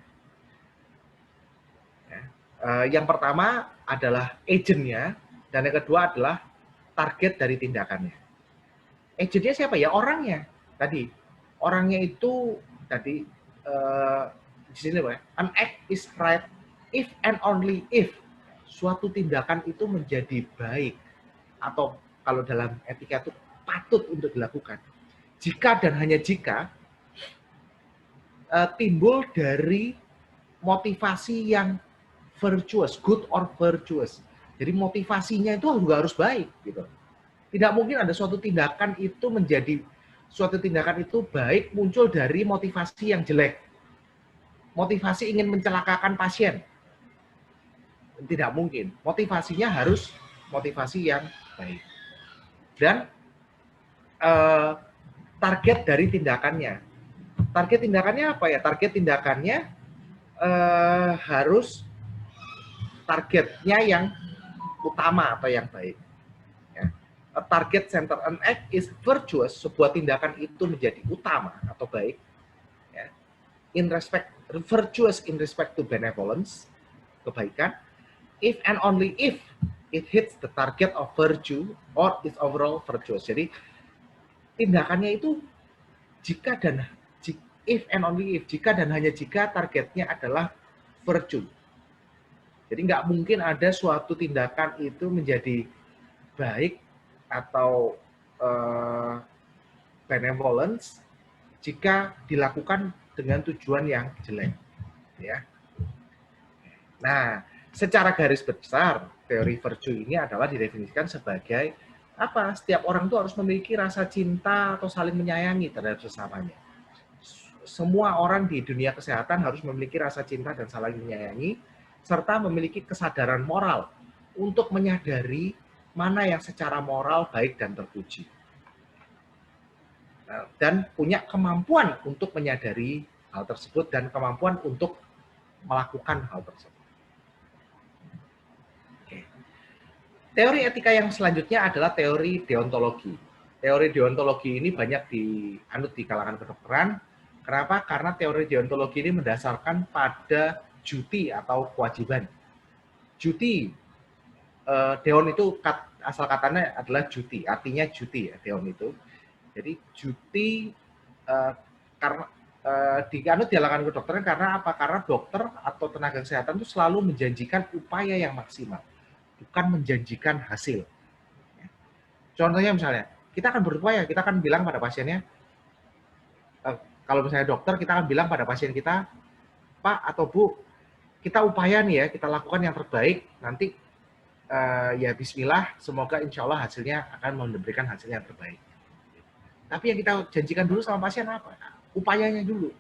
Yang pertama adalah agentnya, dan yang kedua adalah target dari tindakannya. Agentnya siapa ya? Orangnya. Tadi orangnya itu tadi di sini Pak, an act is right if and only if suatu tindakan itu menjadi baik atau kalau dalam etika itu patut untuk dilakukan. Jika dan hanya jika timbul dari motivasi yang virtuous, good or virtuous. Jadi motivasinya itu juga harus baik gitu. Tidak mungkin ada suatu tindakan itu menjadi suatu tindakan itu baik muncul dari motivasi yang jelek. Motivasi ingin mencelakakan pasien. Tidak mungkin. Motivasinya harus motivasi yang baik. Dan target dari tindakannya. Target tindakannya apa ya? Target tindakannya harus targetnya yang utama atau yang baik. Ya. A target center an act is virtuous. Sebuah tindakan itu menjadi utama atau baik. Ya. In respect virtuous in respect to benevolence, kebaikan. If and only if it hits the target of virtue or is overall virtuous. Jadi tindakannya itu jika dan if and only if, jika dan hanya jika targetnya adalah virtue. Jadi nggak mungkin ada suatu tindakan itu menjadi baik atau benevolence jika dilakukan dengan tujuan yang jelek. Ya. Nah, secara garis besar teori virtue ini adalah didefinisikan sebagai apa? Setiap orang itu harus memiliki rasa cinta atau saling menyayangi terhadap sesamanya. Semua orang di dunia kesehatan harus memiliki rasa cinta dan saling menyayangi, serta memiliki kesadaran moral untuk menyadari mana yang secara moral baik dan terpuji. Dan punya kemampuan untuk menyadari hal tersebut dan kemampuan untuk melakukan hal tersebut. Oke. Teori etika yang selanjutnya adalah teori deontologi. Teori deontologi ini banyak dianut di kalangan kedokteran. Kenapa? Karena teori deontologi ini mendasarkan pada duty atau kewajiban. Duty, deon itu asal katanya adalah duty, artinya duty ya deon itu. Jadi duty karena dianut di kalangan kedokteran karena apa? Karena dokter atau tenaga kesehatan itu selalu menjanjikan upaya yang maksimal, bukan menjanjikan hasil. Contohnya misalnya, kita akan berupaya, kita akan bilang pada pasiennya, kalau misalnya dokter, kita akan bilang pada pasien kita, Pak atau Bu, kita upaya nih ya, kita lakukan yang terbaik, nanti ya bismillah, semoga insya Allah hasilnya akan memberikan hasil yang terbaik. Tapi yang kita janjikan dulu sama pasien apa? Upayanya dulu.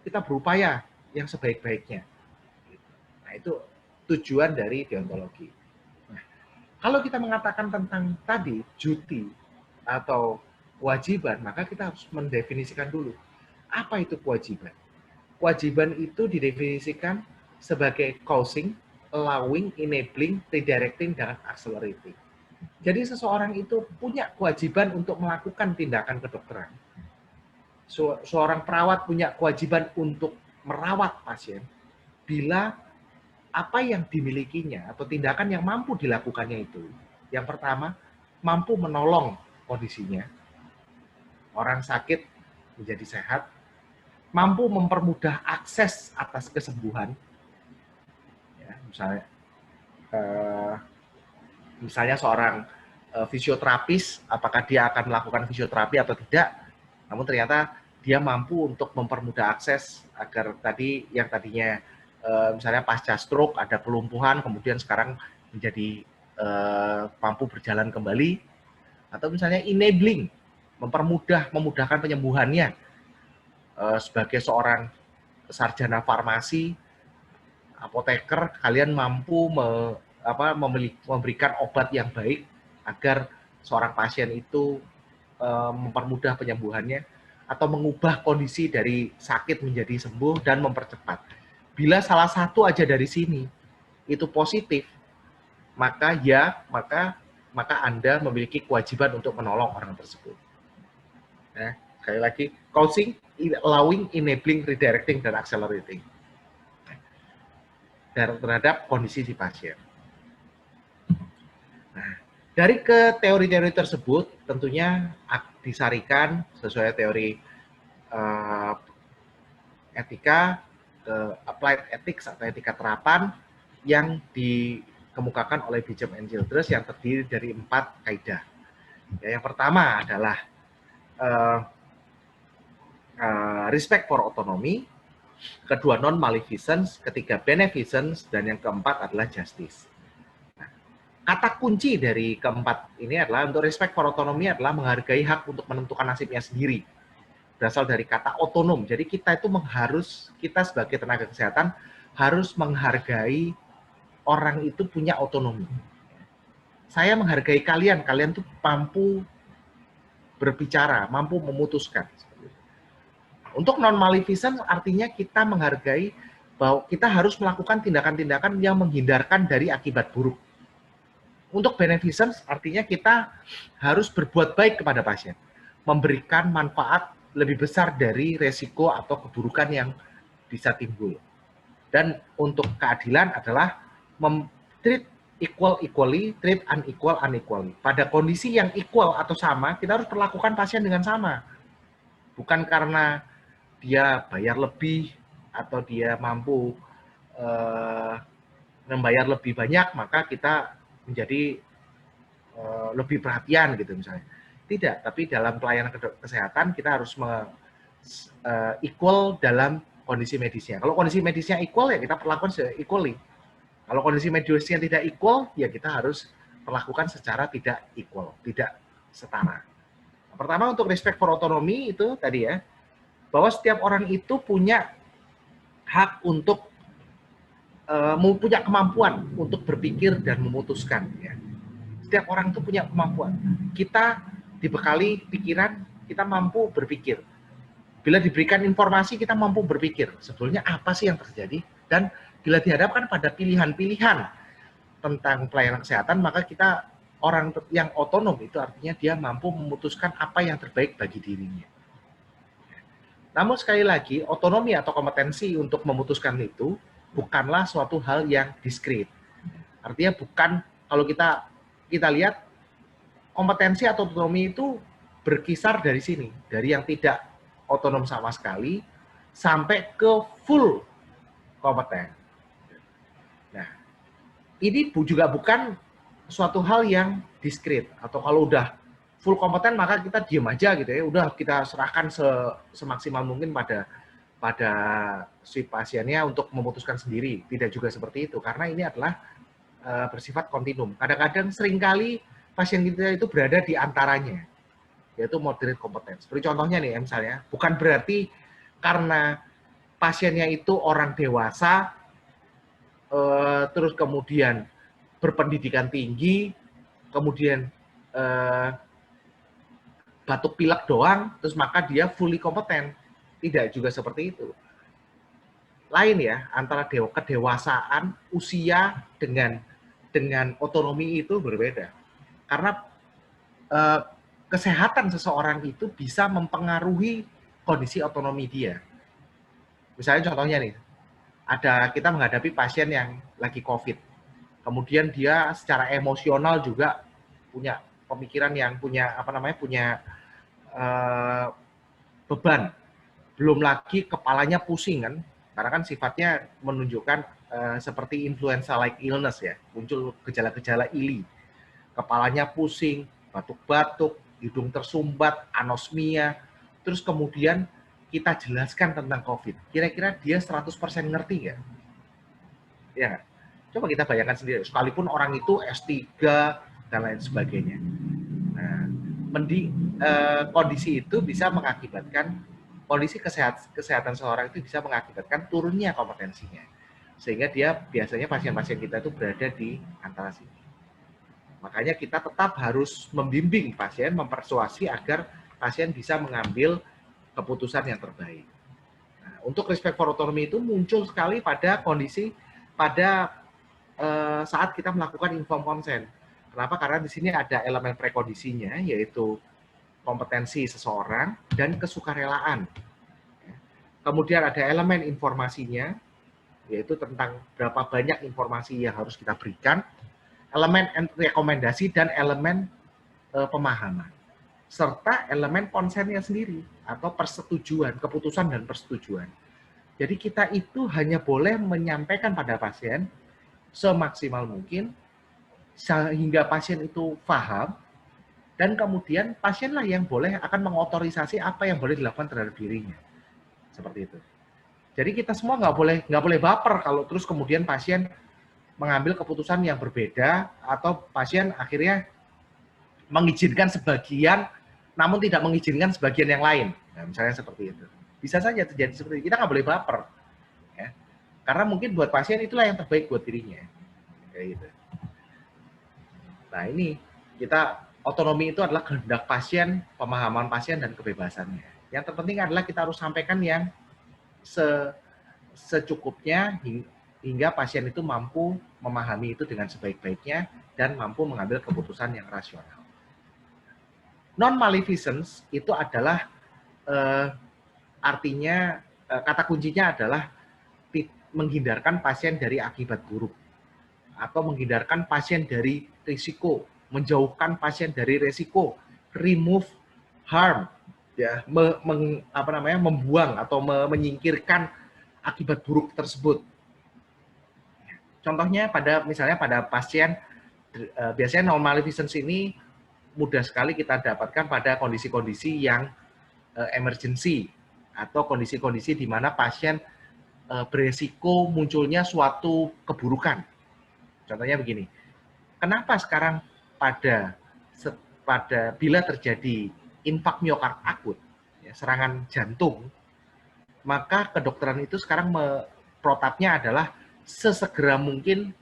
Kita berupaya yang sebaik-baiknya. Nah itu tujuan dari deontologi. Nah, kalau kita mengatakan tentang tadi, duty atau kewajiban, maka kita harus mendefinisikan dulu. Apa itu kewajiban? Kewajiban itu didefinisikan sebagai causing, allowing, enabling, redirecting, dan accelerating. Jadi seseorang itu punya kewajiban untuk melakukan tindakan kedokteran. Seorang perawat punya kewajiban untuk merawat pasien bila apa yang dimilikinya atau tindakan yang mampu dilakukannya itu. Yang pertama, mampu menolong kondisinya. Orang sakit menjadi sehat, mampu mempermudah akses atas kesembuhan. Ya, misalnya seorang fisioterapis, apakah dia akan melakukan fisioterapi atau tidak. Namun ternyata dia mampu untuk mempermudah akses agar tadi yang tadinya misalnya pasca stroke ada kelumpuhan, kemudian sekarang menjadi mampu berjalan kembali, atau misalnya enabling, memudahkan penyembuhannya. Sebagai seorang sarjana farmasi, apoteker, kalian mampu memberikan obat yang baik agar seorang pasien itu mempermudah penyembuhannya atau mengubah kondisi dari sakit menjadi sembuh dan mempercepat. Bila salah satu aja dari sini itu positif, maka Anda memiliki kewajiban untuk menolong orang tersebut. Nah, sekali lagi, coaching, allowing, enabling, redirecting, dan accelerating terhadap kondisi si pasien. Nah, dari ke teori-teori tersebut tentunya disarikan sesuai teori etika ke applied ethics atau etika terapan yang dikemukakan oleh Beecham and Childress yang terdiri dari 4 kaidah. Ya, yang pertama adalah respect for autonomy, kedua non-maleficence, ketiga beneficence, dan yang keempat adalah justice. Nah, kata kunci dari keempat ini adalah untuk respect for autonomy adalah menghargai hak untuk menentukan nasibnya sendiri. Berasal dari kata otonom. Jadi kita sebagai tenaga kesehatan harus menghargai orang itu punya otonomi. Saya menghargai kalian tuh mampu berbicara, mampu memutuskan. Untuk non-maleficence artinya kita menghargai bahwa kita harus melakukan tindakan-tindakan yang menghindarkan dari akibat buruk. Untuk beneficence artinya kita harus berbuat baik kepada pasien, memberikan manfaat lebih besar dari resiko atau keburukan yang bisa timbul. Dan untuk keadilan adalah treat equal equally, treat unequal unequally. Pada kondisi yang equal atau sama, kita harus perlakukan pasien dengan sama. Bukan karena dia bayar lebih atau dia mampu membayar lebih banyak, maka kita menjadi lebih perhatian gitu misalnya. Tidak, tapi dalam pelayanan kesehatan kita harus equal dalam kondisi medisnya. Kalau kondisi medisnya equal ya kita perlakukan equally. Kalau kondisi medisnya tidak equal ya kita harus perlakukan secara tidak equal, tidak setara. Pertama untuk respect for autonomy itu tadi ya, bahwa setiap orang itu punya hak untuk punya kemampuan untuk berpikir dan memutuskan. Ya. Setiap orang itu punya kemampuan. Kita dibekali pikiran, kita mampu berpikir. Bila diberikan informasi, kita mampu berpikir. Sebetulnya apa sih yang terjadi? Dan bila dihadapkan pada pilihan-pilihan tentang pelayanan kesehatan, maka kita orang yang otonom itu artinya dia mampu memutuskan apa yang terbaik bagi dirinya. Namun sekali lagi, otonomi atau kompetensi untuk memutuskan itu bukanlah suatu hal yang diskret. Artinya bukan, kalau kita lihat, kompetensi atau otonomi itu berkisar dari sini. Dari yang tidak otonom sama sekali, sampai ke full kompeten. Nah, ini juga bukan suatu hal yang diskret. Atau kalau udah full kompeten maka kita diam aja gitu ya, udah kita serahkan semaksimal mungkin pada si pasiennya untuk memutuskan sendiri. Tidak juga seperti itu, karena ini adalah bersifat kontinum. Kadang-kadang seringkali pasien kita itu berada di antaranya, yaitu moderate competence. Seperti contohnya nih, misalnya, bukan berarti karena pasiennya itu orang dewasa, terus kemudian berpendidikan tinggi, kemudian batuk pilek doang, terus maka dia fully kompeten. Tidak juga seperti itu. Lain ya, antara kedewasaan, usia dengan otonomi itu berbeda. Karena kesehatan seseorang itu bisa mempengaruhi kondisi otonomi dia. Misalnya contohnya nih, kita menghadapi pasien yang lagi COVID. Kemudian dia secara emosional juga punya pemikiran yang punya beban. Belum lagi kepalanya pusing kan, karena kan sifatnya menunjukkan seperti influenza like illness ya, muncul gejala-gejala ILI. kepalanya pusing, batuk-batuk, hidung tersumbat, anosmia, terus kemudian kita jelaskan tentang COVID. Kira-kira dia 100% ngerti nggak? Ya nggak? Coba kita bayangkan sendiri, sekalipun orang itu S3 dan lain sebagainya. Nah, kondisi itu bisa mengakibatkan, kondisi kesehatan seseorang itu bisa mengakibatkan turunnya kompetensinya. Sehingga dia biasanya pasien-pasien kita itu berada di antara sini. Makanya kita tetap harus membimbing pasien, mempersuasi agar pasien bisa mengambil keputusan yang terbaik. Nah, untuk respect for autonomy itu muncul sekali pada kondisi saat kita melakukan informed consent. Kenapa? Karena di sini ada elemen prekondisinya, yaitu kompetensi seseorang dan kesukarelaan. Kemudian ada elemen informasinya, yaitu tentang berapa banyak informasi yang harus kita berikan, elemen rekomendasi dan elemen pemahaman, serta elemen konsennya sendiri atau persetujuan, keputusan dan persetujuan. Jadi kita itu hanya boleh menyampaikan pada pasien semaksimal mungkin sehingga pasien itu paham, dan kemudian pasienlah yang boleh akan mengotorisasi apa yang boleh dilakukan terhadap dirinya. Seperti itu. Jadi kita semua nggak boleh baper kalau terus kemudian pasien mengambil keputusan yang berbeda atau pasien akhirnya mengizinkan sebagian namun tidak mengizinkan sebagian yang lain. Nah, misalnya seperti itu. Bisa saja terjadi seperti itu. Kita nggak boleh baper. Ya. Karena mungkin buat pasien itulah yang terbaik buat dirinya. Kayak gitu. Nah, ini kita otonomi itu adalah kehendak pasien, pemahaman pasien, dan kebebasannya. Yang terpenting adalah kita harus sampaikan yang secukupnya hingga pasien itu mampu memahami itu dengan sebaik-baiknya dan mampu mengambil keputusan yang rasional. Non-maleficence itu adalah artinya kata kuncinya adalah menghindarkan pasien dari akibat buruk atau menghindarkan pasien dari risiko, menjauhkan pasien dari risiko, remove harm, ya, membuang atau menyingkirkan akibat buruk tersebut. Contohnya misalnya pada pasien, biasanya non-maleficence ini mudah sekali kita dapatkan pada kondisi-kondisi yang emergency atau kondisi-kondisi di mana pasien beresiko munculnya suatu keburukan. Contohnya begini, kenapa sekarang bila terjadi infark miokard akut, ya, serangan jantung, maka kedokteran itu sekarang protapnya adalah sesegera mungkin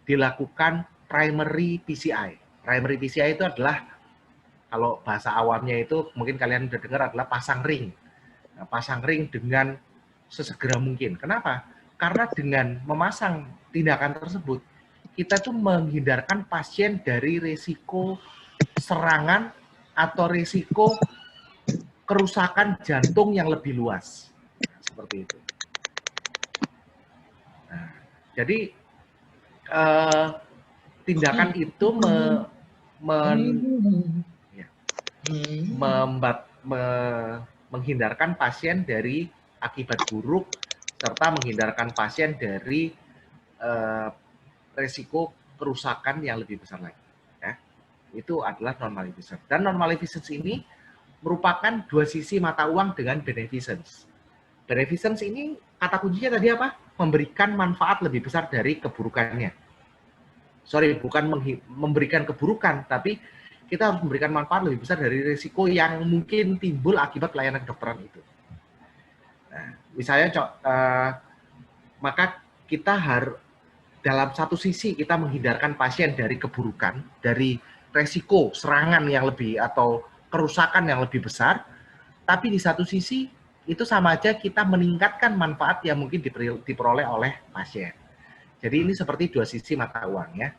dilakukan primary PCI. Primary PCI itu adalah, kalau bahasa awamnya itu mungkin kalian sudah dengar, adalah pasang ring. Nah, pasang ring dengan sesegera mungkin. Kenapa? Karena dengan memasang tindakan tersebut, kita tuh menghindarkan pasien dari risiko serangan atau risiko kerusakan jantung yang lebih luas. Nah, seperti itu. Nah, jadi tindakan itu menghindarkan pasien dari akibat buruk serta menghindarkan pasien dari risiko kerusakan yang lebih besar lagi. Ya. Itu adalah non-maleficence. Dan non-maleficence ini merupakan dua sisi mata uang dengan beneficence. Beneficence ini kata kuncinya tadi apa? Memberikan manfaat lebih besar dari keburukannya. Sorry, bukan memberikan keburukan, tapi kita harus memberikan manfaat lebih besar dari risiko yang mungkin timbul akibat layanan kedokteran itu. Nah, misalnya, maka kita harus dalam satu sisi kita menghindarkan pasien dari keburukan, dari resiko serangan yang lebih atau kerusakan yang lebih besar, tapi di satu sisi itu sama aja kita meningkatkan manfaat yang mungkin diperoleh oleh pasien. Jadi ini seperti dua sisi mata uang ya,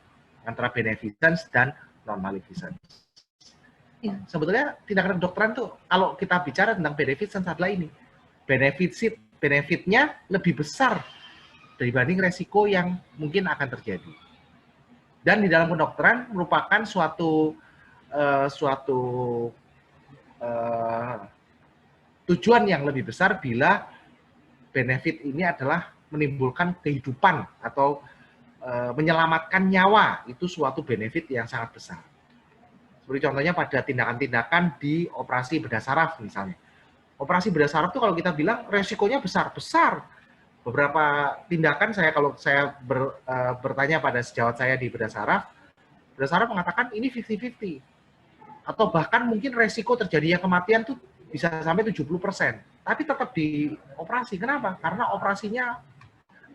antara beneficence dan non-maleficence. Ya. Sebetulnya tindakan kedokteran tuh kalau kita bicara tentang beneficence adalah ini, benefitnya lebih besar dibanding resiko yang mungkin akan terjadi. Dan di dalam kedokteran merupakan suatu tujuan yang lebih besar bila benefit ini adalah menimbulkan kehidupan atau menyelamatkan nyawa, itu suatu benefit yang sangat besar. Seperti contohnya pada tindakan-tindakan di operasi bedah saraf misalnya. Operasi bedah saraf itu kalau kita bilang resikonya besar-besar. Beberapa tindakan kalau saya bertanya pada sejawat saya di bedah saraf mengatakan ini 50-50. Atau bahkan mungkin resiko terjadinya kematian tuh bisa sampai 70%. Tapi tetap dioperasi. Kenapa? Karena operasinya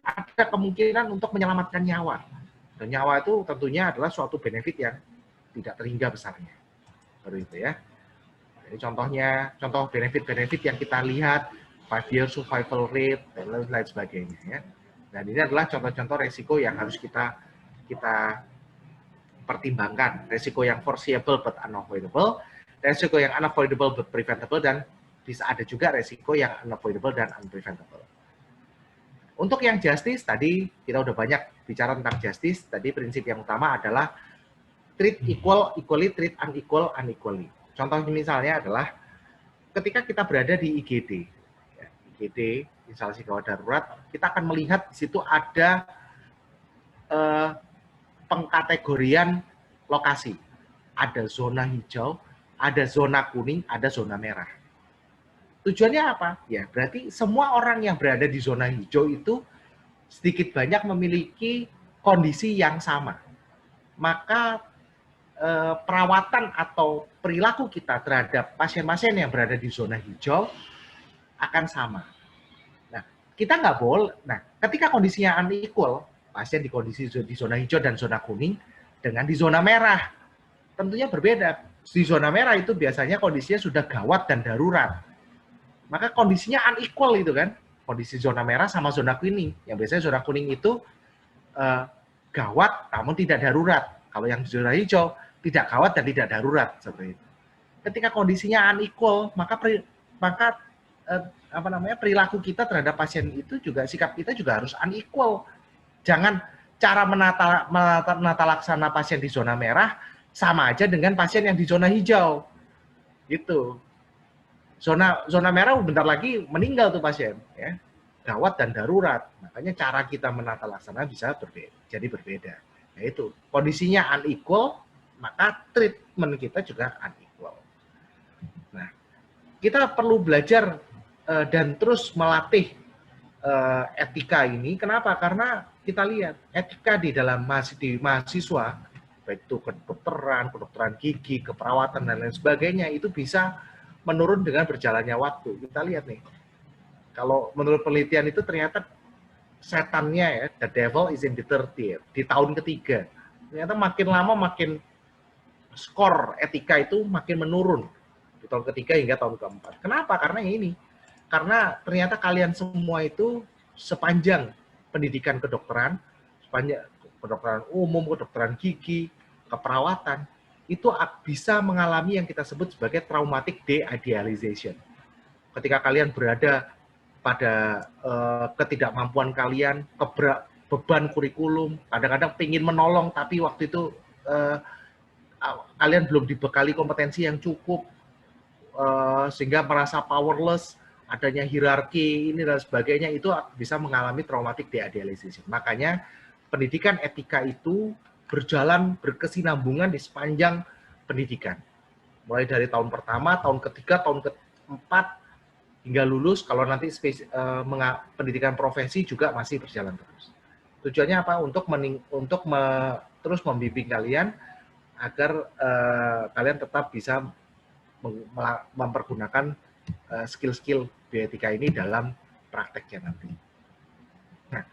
ada kemungkinan untuk menyelamatkan nyawa. Dan nyawa itu tentunya adalah suatu benefit yang tidak terhingga besarnya. Seperti itu ya. Jadi contoh benefit-benefit yang kita lihat, 5-year survival rate, dan lain sebagainya. Ya. Dan ini adalah contoh-contoh resiko yang harus kita pertimbangkan. Resiko yang foreseeable but unavoidable, resiko yang unavoidable but preventable, dan bisa ada juga resiko yang unavoidable dan unpreventable. Untuk yang justice, tadi kita udah banyak bicara tentang justice. Tadi prinsip yang utama adalah treat equal, equally, treat unequal, unequally. Contoh misalnya adalah ketika kita berada di IGD, IGD, instalasi gawat darurat, kita akan melihat di situ ada pengkategorian lokasi. Ada zona hijau, ada zona kuning, ada zona merah. Tujuannya apa? Ya, berarti semua orang yang berada di zona hijau itu sedikit banyak memiliki kondisi yang sama. Maka perawatan atau perilaku kita terhadap pasien-pasien yang berada di zona hijau akan sama. Nah, kita nggak boleh. Nah, ketika kondisinya unequal, pasien di kondisi di zona hijau dan zona kuning dengan di zona merah, tentunya berbeda. Di zona merah itu biasanya kondisinya sudah gawat dan darurat. Maka kondisinya unequal itu kan, kondisi zona merah sama zona kuning. Yang biasanya zona kuning itu gawat namun tidak darurat. Kalau yang zona hijau tidak gawat dan tidak darurat seperti itu. Ketika kondisinya unequal, maka perilaku kita terhadap pasien itu juga, sikap kita juga harus unequal. Jangan cara menata laksana pasien di zona merah sama aja dengan pasien yang di zona hijau. Gitu. Zona merah bentar lagi meninggal tuh pasien, ya. Gawat dan darurat. Makanya cara kita menata laksana bisa jadi berbeda. Yaitu kondisinya unequal, maka treatment kita juga unequal. Nah, kita perlu belajar dan terus melatih etika ini. Kenapa? Karena kita lihat etika di dalam mahasiswa, baik itu kedokteran gigi, keperawatan, dan lain sebagainya, itu bisa menurun dengan berjalannya waktu. Kita lihat nih, kalau menurut penelitian itu ternyata setannya ya, the devil is in the third year, di tahun ketiga. Ternyata makin lama makin skor etika itu makin menurun di tahun ketiga hingga tahun keempat. Kenapa? Karena ini. Karena ternyata kalian semua itu sepanjang pendidikan kedokteran, sepanjang kedokteran umum, kedokteran gigi, keperawatan, itu bisa mengalami yang kita sebut sebagai traumatic de-idealization. Ketika kalian berada pada ketidakmampuan kalian, beban kurikulum, kadang-kadang ingin menolong, tapi waktu itu kalian belum dibekali kompetensi yang cukup, sehingga merasa powerless, adanya hierarki ini dan sebagainya, itu bisa mengalami traumatic de-idealization. Makanya pendidikan etika itu berjalan berkesinambungan di sepanjang pendidikan. Mulai dari tahun pertama, tahun ketiga, tahun keempat, hingga lulus. Kalau nanti pendidikan profesi juga masih berjalan terus. Tujuannya apa? Untuk terus membimbing kalian agar kalian tetap bisa mempergunakan skill-skill bioetika ini dalam prakteknya nanti. Nah,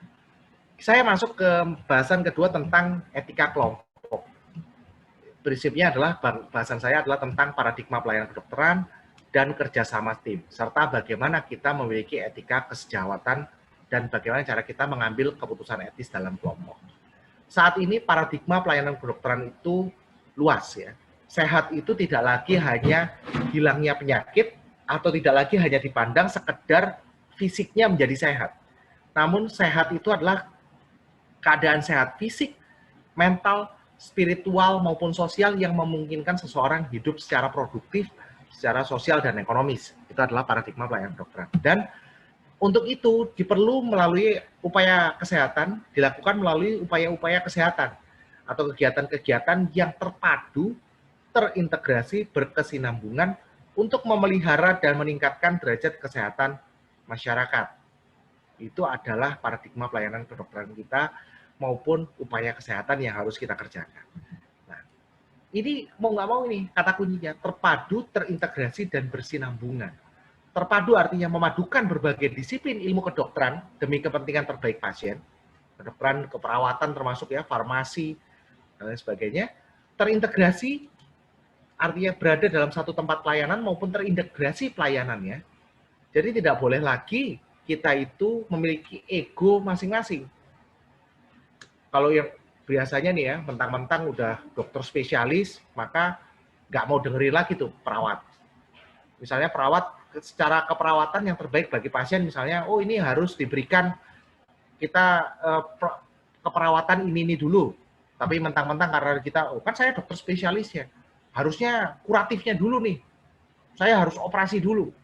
saya masuk ke bahasan kedua tentang etika kelompok. Prinsipnya adalah, bahasan saya adalah tentang paradigma pelayanan kedokteran dan kerjasama tim, serta bagaimana kita memiliki etika kesejawatan dan bagaimana cara kita mengambil keputusan etis dalam kelompok. Saat ini paradigma pelayanan kedokteran itu luas ya. Sehat itu tidak lagi hanya hilangnya penyakit atau tidak lagi hanya dipandang sekedar fisiknya menjadi sehat. Namun sehat itu adalah keadaan sehat fisik, mental, spiritual maupun sosial yang memungkinkan seseorang hidup secara produktif, secara sosial dan ekonomis. Itu adalah paradigma pelayanan kedokteran. Dan untuk itu diperlu melalui upaya kesehatan, dilakukan melalui upaya-upaya kesehatan atau kegiatan-kegiatan yang terpadu terintegrasi, berkesinambungan untuk memelihara dan meningkatkan derajat kesehatan masyarakat. Itu adalah paradigma pelayanan kedokteran kita maupun upaya kesehatan yang harus kita kerjakan. Nah, ini mau nggak mau ini kata kuncinya, terpadu, terintegrasi, dan bersinambungan. Terpadu artinya memadukan berbagai disiplin ilmu kedokteran demi kepentingan terbaik pasien, kedokteran, keperawatan termasuk ya, farmasi, dan lain sebagainya. Terintegrasi artinya berada dalam satu tempat pelayanan maupun terintegrasi pelayanannya. Jadi tidak boleh lagi kita itu memiliki ego masing-masing. Kalau yang biasanya nih ya, mentang-mentang udah dokter spesialis, maka nggak mau dengerin lagi tuh perawat. Misalnya perawat, secara keperawatan yang terbaik bagi pasien, misalnya, oh ini harus diberikan kita keperawatan ini dulu. Tapi mentang-mentang karena kita, oh kan saya dokter spesialis ya, harusnya kuratifnya dulu nih. Saya harus operasi dulu.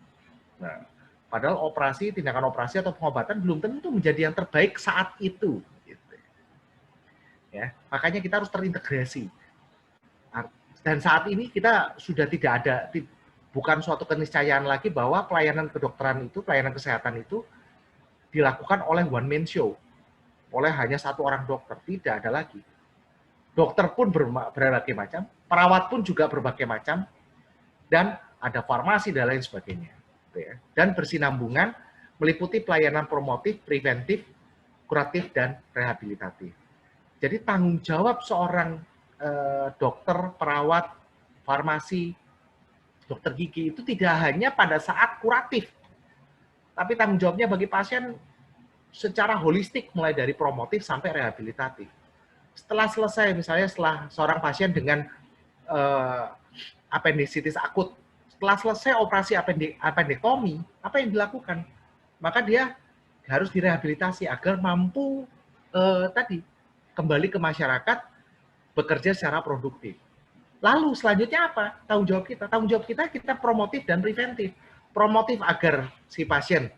Nah, padahal operasi, tindakan operasi atau pengobatan belum tentu menjadi yang terbaik saat itu. Gitu. Ya, makanya kita harus terintegrasi. Dan saat ini kita sudah tidak ada, bukan suatu keniscayaan lagi bahwa pelayanan kedokteran itu, pelayanan kesehatan itu dilakukan oleh one man show, oleh hanya satu orang dokter. Tidak ada lagi. Dokter pun berbagai macam, perawat pun juga berbagai macam, dan ada farmasi dan lain sebagainya. Dan bersinambungan meliputi pelayanan promotif, preventif, kuratif, dan rehabilitatif. Jadi tanggung jawab seorang dokter, perawat, farmasi, dokter gigi itu tidak hanya pada saat kuratif, tapi tanggung jawabnya bagi pasien secara holistik mulai dari promotif sampai rehabilitatif. Setelah selesai, misalnya setelah seorang pasien dengan appendicitis akut, setelah selesai operasi appendektomi, apa yang dilakukan? Maka dia harus direhabilitasi agar mampu tadi kembali ke masyarakat, bekerja secara produktif. Lalu selanjutnya apa? Tanggung jawab kita. Tanggung jawab kita promotif dan preventif. Promotif agar si pasien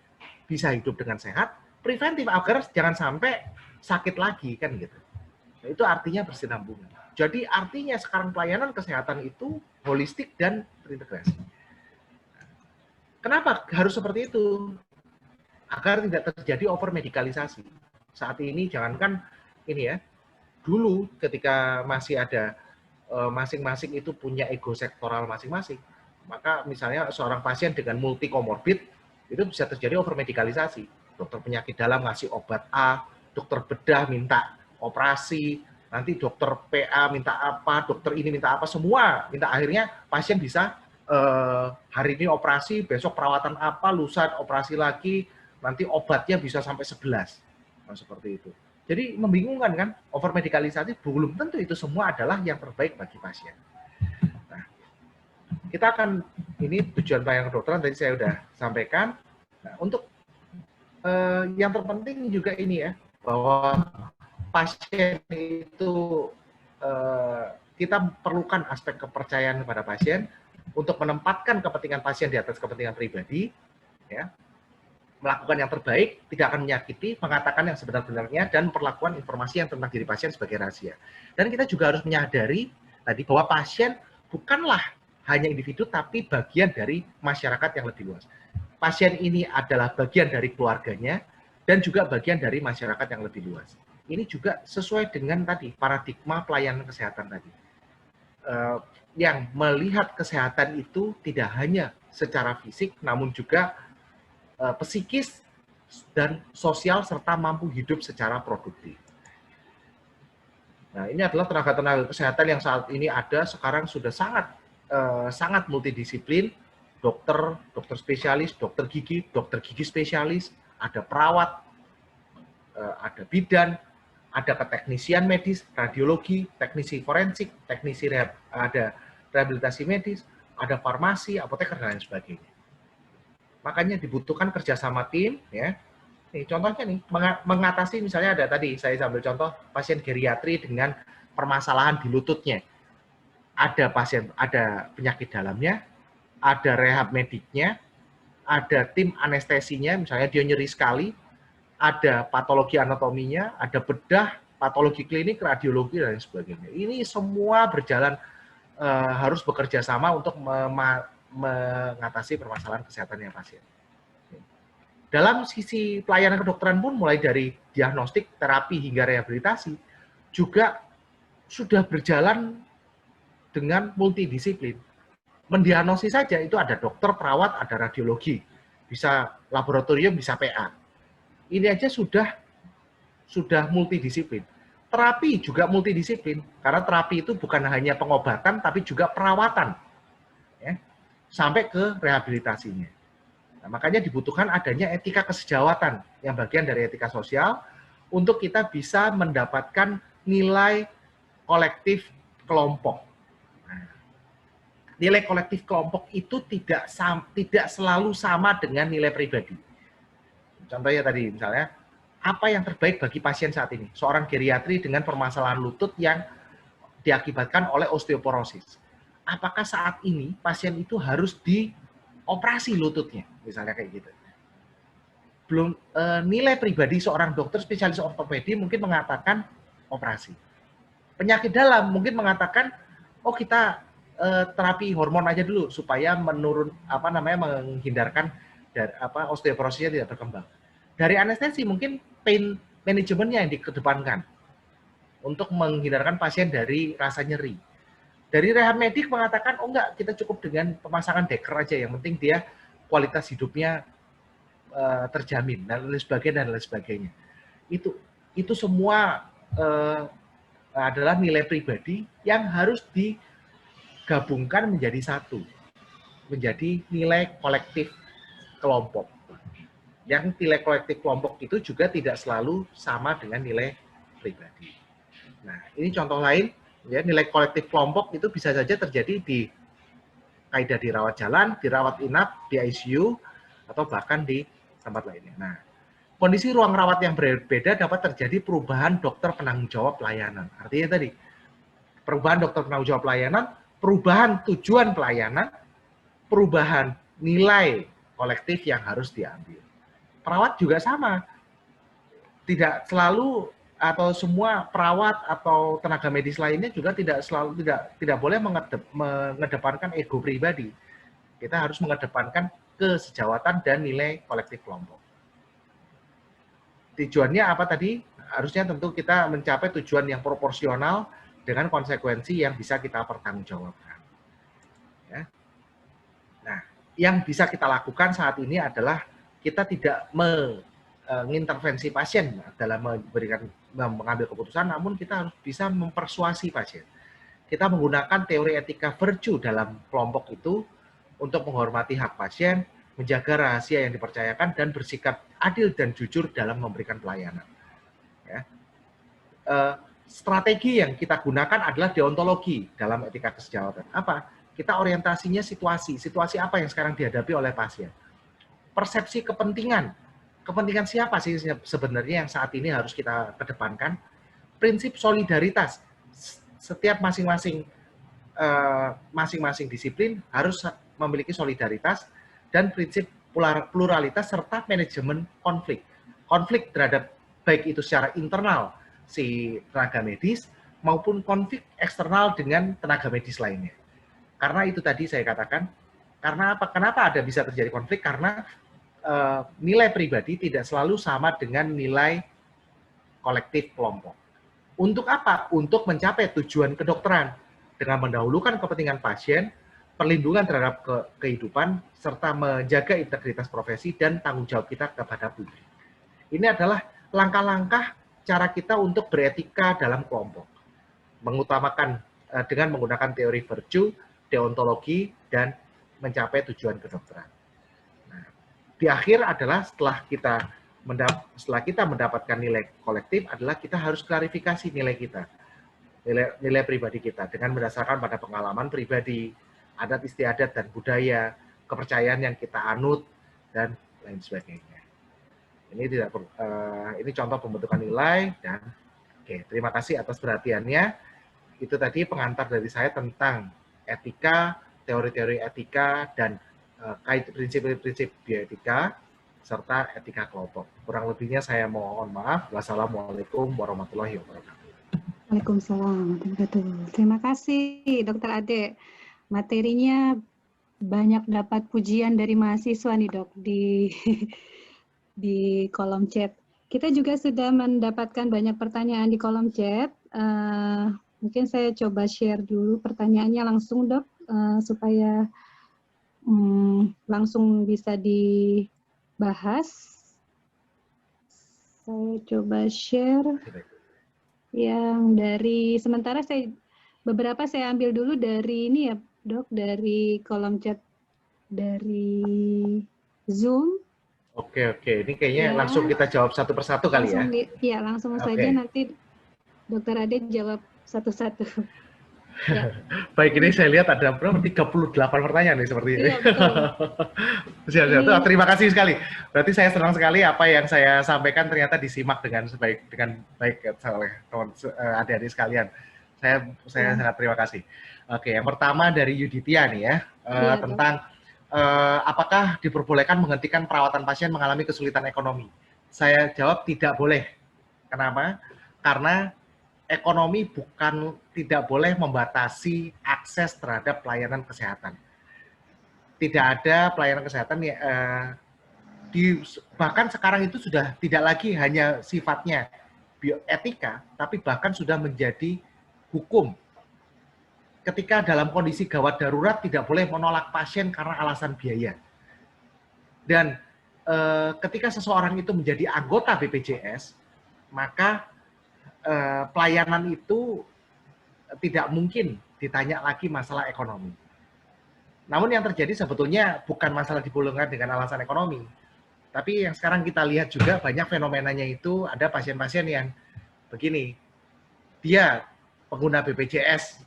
bisa hidup dengan sehat, preventif agar jangan sampai sakit lagi kan gitu. Nah, itu artinya bersinambungan. Jadi artinya sekarang pelayanan kesehatan itu holistik dan terintegrasi. Kenapa harus seperti itu? Agar tidak terjadi overmedikalisasi. Saat ini jangankan ini ya, dulu ketika masih ada masing-masing itu punya ego sektoral masing-masing, maka misalnya seorang pasien dengan multikomorbid itu bisa terjadi overmedikalisasi. Dokter penyakit dalam ngasih obat A, dokter bedah minta operasi, nanti dokter PA minta apa, dokter ini minta apa, semua minta, akhirnya pasien bisa hari ini operasi, besok perawatan apa, lusa operasi lagi, nanti obatnya bisa sampai 11. Nah, seperti itu. Jadi membingungkan kan, overmedikalisasi belum tentu itu semua adalah yang terbaik bagi pasien. Nah, kita akan, ini tujuan pelayanan kedokteran tadi saya sudah sampaikan. Nah, untuk yang terpenting juga ini ya, bahwa pasien itu kita perlukan aspek kepercayaan kepada pasien untuk menempatkan kepentingan pasien di atas kepentingan pribadi, ya, melakukan yang terbaik, tidak akan menyakiti, mengatakan yang sebenar-benarnya, dan memperlakukan informasi yang tentang diri pasien sebagai rahasia. Dan kita juga harus menyadari tadi bahwa pasien bukanlah hanya individu, tapi bagian dari masyarakat yang lebih luas. Pasien ini adalah bagian dari keluarganya, dan juga bagian dari masyarakat yang lebih luas. Ini juga sesuai dengan tadi, paradigma pelayanan kesehatan tadi. Yang melihat kesehatan itu tidak hanya secara fisik, namun juga psikis dan sosial, serta mampu hidup secara produktif. Nah, ini adalah tenaga-tenaga kesehatan yang saat ini ada, sekarang sudah sangat multidisiplin, dokter spesialis, dokter gigi spesialis, ada perawat, ada bidan, ada keteknisian medis, radiologi, teknisi forensik, ada rehabilitasi medis, ada farmasi, apoteker, dan lain sebagainya. Makanya dibutuhkan kerjasama tim, ya. Nih, contohnya nih, mengatasi misalnya ada tadi, saya ambil contoh pasien geriatri dengan permasalahan di lututnya. Ada penyakit dalamnya, ada rehab mediknya, ada tim anestesinya, misalnya dia nyeri sekali, ada patologi anatominya, ada bedah, patologi klinik, radiologi, dan sebagainya. Ini semua berjalan harus bekerja sama untuk mengatasi permasalahan kesehatan pasien. Dalam sisi pelayanan kedokteran pun mulai dari diagnostik, terapi hingga rehabilitasi juga sudah berjalan dengan multidisiplin. Mendiagnosis saja itu ada dokter, perawat, ada radiologi, bisa laboratorium, bisa PA. Ini aja sudah multidisiplin. Terapi juga multidisiplin, karena terapi itu bukan hanya pengobatan, tapi juga perawatan, ya, sampai ke rehabilitasinya. Nah, makanya dibutuhkan adanya etika kesejawatan, yang bagian dari etika sosial, untuk kita bisa mendapatkan nilai kolektif kelompok. Nilai kolektif kelompok itu tidak selalu sama dengan nilai pribadi. Contohnya tadi misalnya, apa yang terbaik bagi pasien saat ini? Seorang geriatri dengan permasalahan lutut yang diakibatkan oleh osteoporosis. Apakah saat ini pasien itu harus dioperasi lututnya? Misalnya kayak gitu. Belum nilai pribadi seorang dokter spesialis ortopedi mungkin mengatakan operasi. Penyakit dalam mungkin mengatakan, oh kita terapi hormon aja dulu supaya menghindarkan dari osteoporosisnya tidak berkembang. Dari anestesi mungkin pain manajemennya yang dikedepankan untuk menghindarkan pasien dari rasa nyeri. Dari rehab medik mengatakan, oh enggak, kita cukup dengan pemasangan deker aja, yang penting dia kualitas hidupnya terjamin dan lain sebagainya. Itu semua adalah nilai pribadi yang harus digabungkan menjadi satu, menjadi nilai kolektif kelompok. Yang nilai kolektif kelompok itu juga tidak selalu sama dengan nilai pribadi. Nah, ini contoh lain, ya, nilai kolektif kelompok itu bisa saja terjadi di kaidah dirawat jalan, dirawat inap, di ICU, atau bahkan di tempat lainnya. Nah, kondisi ruang rawat yang berbeda dapat terjadi perubahan dokter penanggung jawab pelayanan. Artinya tadi, perubahan dokter penanggung jawab pelayanan, perubahan tujuan pelayanan, perubahan nilai kolektif yang harus diambil. Perawat juga sama. Tidak selalu atau semua perawat atau tenaga medis lainnya juga tidak boleh mengedepankan ego pribadi. Kita harus mengedepankan kesejawatan dan nilai kolektif kelompok. Tujuannya apa tadi? Harusnya tentu kita mencapai tujuan yang proporsional dengan konsekuensi yang bisa kita pertanggungjawabkan. Ya. Nah, yang bisa kita lakukan saat ini adalah kita tidak mengintervensi pasien dalam mengambil keputusan, namun kita harus bisa mempersuasi pasien. Kita menggunakan teori etika virtue dalam kelompok itu untuk menghormati hak pasien, menjaga rahasia yang dipercayakan, dan bersikap adil dan jujur dalam memberikan pelayanan. Ya. Strategi yang kita gunakan adalah deontologi dalam etika kesejawatan. Apa? Kita orientasinya situasi apa yang sekarang dihadapi oleh pasien. Persepsi kepentingan siapa sih sebenarnya yang saat ini harus kita kedepankan. Prinsip solidaritas, setiap masing-masing disiplin harus memiliki solidaritas, dan prinsip pluralitas serta manajemen konflik terhadap baik itu secara internal si tenaga medis maupun konflik eksternal dengan tenaga medis lainnya. Karena itu tadi saya katakan, karena apa? Kenapa ada bisa terjadi konflik? Karena nilai pribadi tidak selalu sama dengan nilai kolektif kelompok. Untuk apa? Untuk mencapai tujuan kedokteran dengan mendahulukan kepentingan pasien, perlindungan terhadap kehidupan, serta menjaga integritas profesi dan tanggung jawab kita kepada publik. Ini adalah langkah-langkah cara kita untuk beretika dalam kelompok. Mengutamakan dengan menggunakan teori virtue, deontologi, dan mencapai tujuan kedokteran. Nah, di akhir adalah setelah kita mendapatkan nilai kolektif adalah kita harus klarifikasi nilai kita, nilai pribadi kita dengan berdasarkan pada pengalaman pribadi, adat istiadat dan budaya, kepercayaan yang kita anut, dan lain sebagainya. Ini contoh pembentukan nilai, dan oke, terima kasih atas perhatiannya. Itu tadi pengantar dari saya tentang etika, teori-teori etika, dan prinsip-prinsip bioetika, serta etika kelompok. Kurang lebihnya saya mohon maaf. Wassalamualaikum warahmatullahi wabarakatuh. Waalaikumsalam. Terima kasih, Dokter Ade. Materinya banyak dapat pujian dari mahasiswa nih, Dok, di kolom chat. Kita juga sudah mendapatkan banyak pertanyaan di kolom chat. Mungkin saya coba share dulu pertanyaannya langsung, Dok, supaya langsung bisa dibahas. Saya coba share yang dari, sementara beberapa saya ambil dulu dari ini ya, Dok, dari kolom chat dari Zoom. Oke, ini kayaknya langsung kita jawab satu persatu kali ya. Iya, langsung saja nanti Dokter Ade jawab satu-satu. Ya. Baik, ini saya lihat ada berapa? 38 pertanyaan nih seperti ini. Iya, betul. Siap. Terima kasih sekali. Berarti saya senang sekali apa yang saya sampaikan ternyata disimak dengan baik oleh teman adik-adik sekalian. Saya sangat terima kasih. Oke, yang pertama dari Yuditya nih ya, tentang apakah diperbolehkan menghentikan perawatan pasien mengalami kesulitan ekonomi? Saya jawab tidak boleh. Kenapa? Karena ekonomi tidak boleh membatasi akses terhadap pelayanan kesehatan. Tidak ada pelayanan kesehatan bahkan sekarang itu sudah tidak lagi hanya sifatnya bioetika, tapi bahkan sudah menjadi hukum. Ketika dalam kondisi gawat darurat tidak boleh menolak pasien karena alasan biaya. Dan ketika seseorang itu menjadi anggota BPJS, maka pelayanan itu tidak mungkin ditanya lagi masalah ekonomi. Namun yang terjadi sebetulnya bukan masalah digolongkan dengan alasan ekonomi. Tapi yang sekarang kita lihat juga banyak fenomenanya itu ada pasien-pasien yang begini, dia pengguna BPJS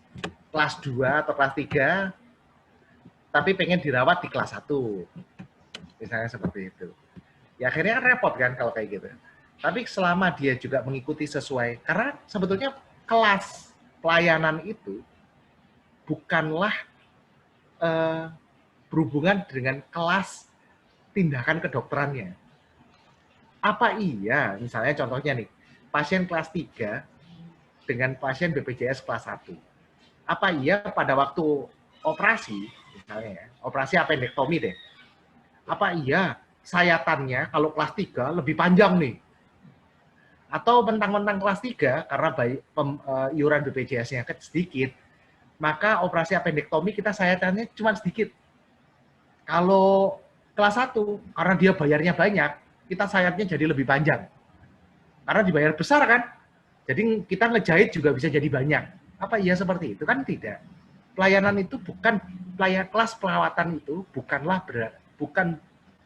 kelas 2 atau kelas 3, tapi pengen dirawat di kelas 1. Misalnya seperti itu. Ya akhirnya kan repot kan kalau kayak gitu. Tapi selama dia juga mengikuti sesuai, karena sebetulnya kelas pelayanan itu bukanlah berhubungan dengan kelas tindakan kedokterannya. Apa iya, misalnya contohnya nih, pasien kelas 3 dengan pasien BPJS kelas 1. Apa iya pada waktu operasi, misalnya ya, operasi appendektomi deh, apa iya sayatannya kalau kelas 3 lebih panjang nih? Atau mentang-mentang kelas 3, karena iuran BPJS-nya sedikit, maka operasi appendektomi kita sayatannya cuma sedikit. Kalau kelas 1, karena dia bayarnya banyak, kita sayatnya jadi lebih panjang. Karena dibayar besar kan, jadi kita ngejahit juga bisa jadi banyak. Apa iya seperti itu? Kan tidak. Pelayanan itu bukan, kelas perawatan itu bukan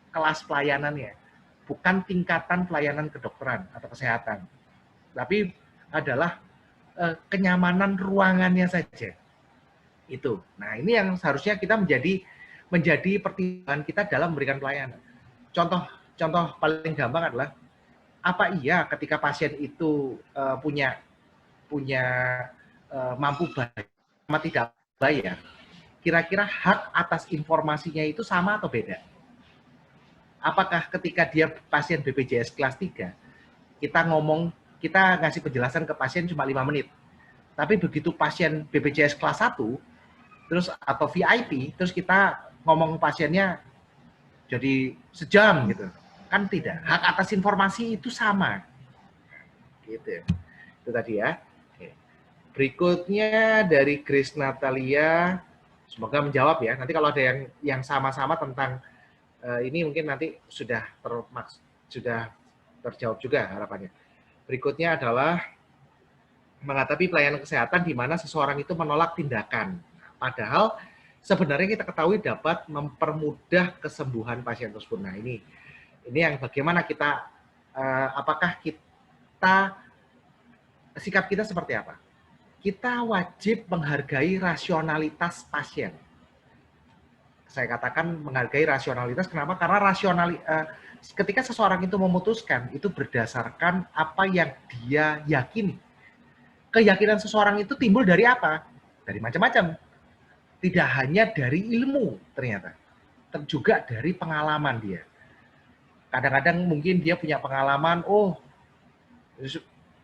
kelas pelayanannya. Bukan tingkatan pelayanan kedokteran atau kesehatan, tapi adalah kenyamanan ruangannya saja. Itu. Nah, ini yang seharusnya kita menjadi pertimbangan kita dalam memberikan pelayanan. Contoh paling gampang adalah apa iya ketika pasien itu punya mampu bayar sama tidak bayar, kira-kira hak atas informasinya itu sama atau beda? Apakah ketika dia pasien BPJS kelas 3, kita ngasih penjelasan ke pasien cuma 5 menit. Tapi begitu pasien BPJS kelas 1, terus atau VIP, terus kita ngomong pasiennya jadi sejam gitu. Kan tidak. Hak atas informasi itu sama. Gitu. Itu tadi ya. Oke. Berikutnya dari Grace Natalia, semoga menjawab ya. Nanti kalau ada yang sama-sama tentang ini mungkin nanti sudah terjawab juga harapannya. Berikutnya adalah menghadapi pelayanan kesehatan di mana seseorang itu menolak tindakan. Padahal sebenarnya kita ketahui dapat mempermudah kesembuhan pasien tersebut. Nah ini yang bagaimana kita, apakah sikap kita seperti apa? Kita wajib menghargai rasionalitas pasien. Saya katakan menghargai rasionalitas, kenapa? Karena ketika seseorang itu memutuskan, itu berdasarkan apa yang dia yakini. Keyakinan seseorang itu timbul dari apa? Dari macam-macam. Tidak hanya dari ilmu ternyata, juga dari pengalaman dia. Kadang-kadang mungkin dia punya pengalaman,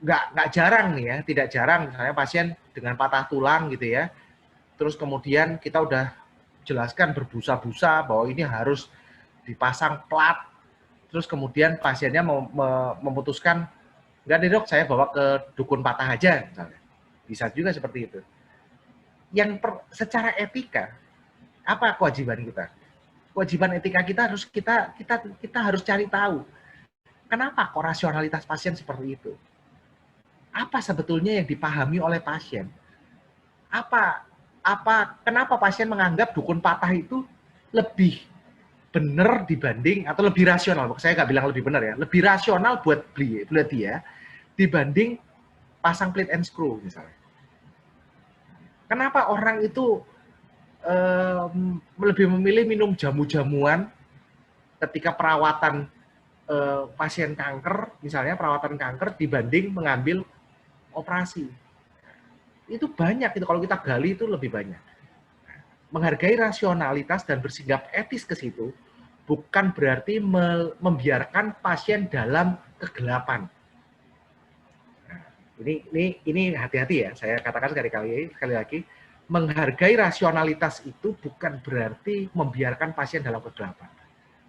nggak jarang nih ya, tidak jarang misalnya pasien dengan patah tulang gitu ya, terus kemudian kita udah jelaskan berbusa-busa bahwa ini harus dipasang plat, terus kemudian pasiennya memutuskan, enggak deh dok, saya bawa ke dukun patah aja misalnya. Bisa juga seperti itu. Secara etika, apa kewajiban kita? Kewajiban etika kita harus kita harus cari tahu kenapa kok rasionalitas pasien seperti itu. Apa sebetulnya yang dipahami oleh pasien? Kenapa pasien menganggap dukun patah itu lebih benar dibanding, atau lebih rasional, saya nggak bilang lebih benar ya, lebih rasional buat dia dibanding pasang plate and screw misalnya. Kenapa orang itu lebih memilih minum jamu-jamuan ketika perawatan pasien kanker, misalnya perawatan kanker, dibanding mengambil operasi? Itu banyak, itu kalau kita gali itu lebih banyak. Menghargai rasionalitas dan bersikap etis ke situ bukan berarti membiarkan pasien dalam kegelapan. Nah, ini hati-hati ya, saya katakan sekali lagi, menghargai rasionalitas itu bukan berarti membiarkan pasien dalam kegelapan.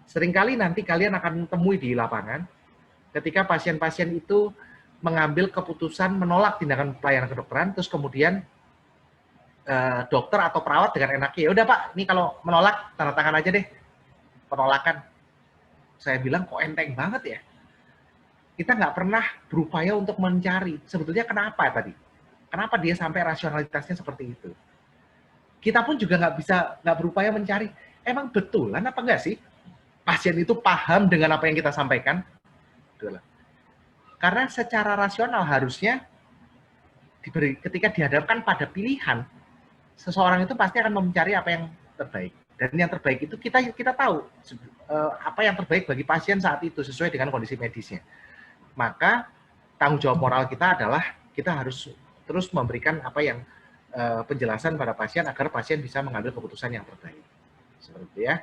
Seringkali nanti kalian akan temui di lapangan, ketika pasien-pasien itu mengambil keputusan menolak tindakan pelayanan kedokteran, terus kemudian dokter atau perawat dengan enaknya, ya udah Pak, ini kalau menolak tanda tangan aja deh, penolakan. Saya bilang kok enteng banget ya. Kita nggak pernah berupaya untuk mencari sebetulnya kenapa tadi. Kenapa dia sampai rasionalitasnya seperti itu. Kita pun juga nggak berupaya mencari, emang betulan apa enggak sih pasien itu paham dengan apa yang kita sampaikan. Karena secara rasional harusnya ketika dihadapkan pada pilihan, seseorang itu pasti akan mencari apa yang terbaik. Dan yang terbaik itu kita tahu apa yang terbaik bagi pasien saat itu sesuai dengan kondisi medisnya. Maka tanggung jawab moral kita adalah kita harus terus memberikan apa yang penjelasan pada pasien agar pasien bisa mengambil keputusan yang terbaik. Seperti itu ya.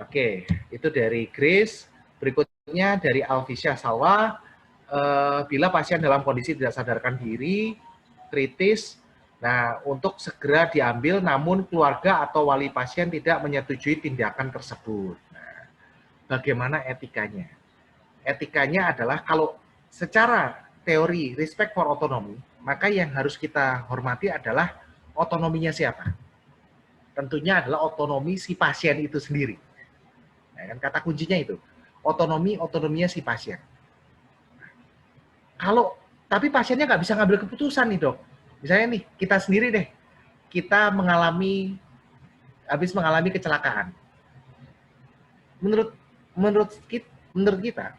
Oke, itu dari Grace. Berikutnya dari Alvisya Salwa. Bila pasien dalam kondisi tidak sadarkan diri, kritis, nah untuk segera diambil, namun keluarga atau wali pasien tidak menyetujui tindakan tersebut. Nah, bagaimana etikanya? Etikanya adalah kalau secara teori respect for autonomy, maka yang harus kita hormati adalah otonominya siapa? Tentunya adalah otonomi si pasien itu sendiri. Nah, kan kata kuncinya itu, otonominya si pasien. Tapi pasiennya nggak bisa ngambil keputusan nih dok. Misalnya nih, kita sendiri deh, kita habis mengalami kecelakaan. Menurut kita,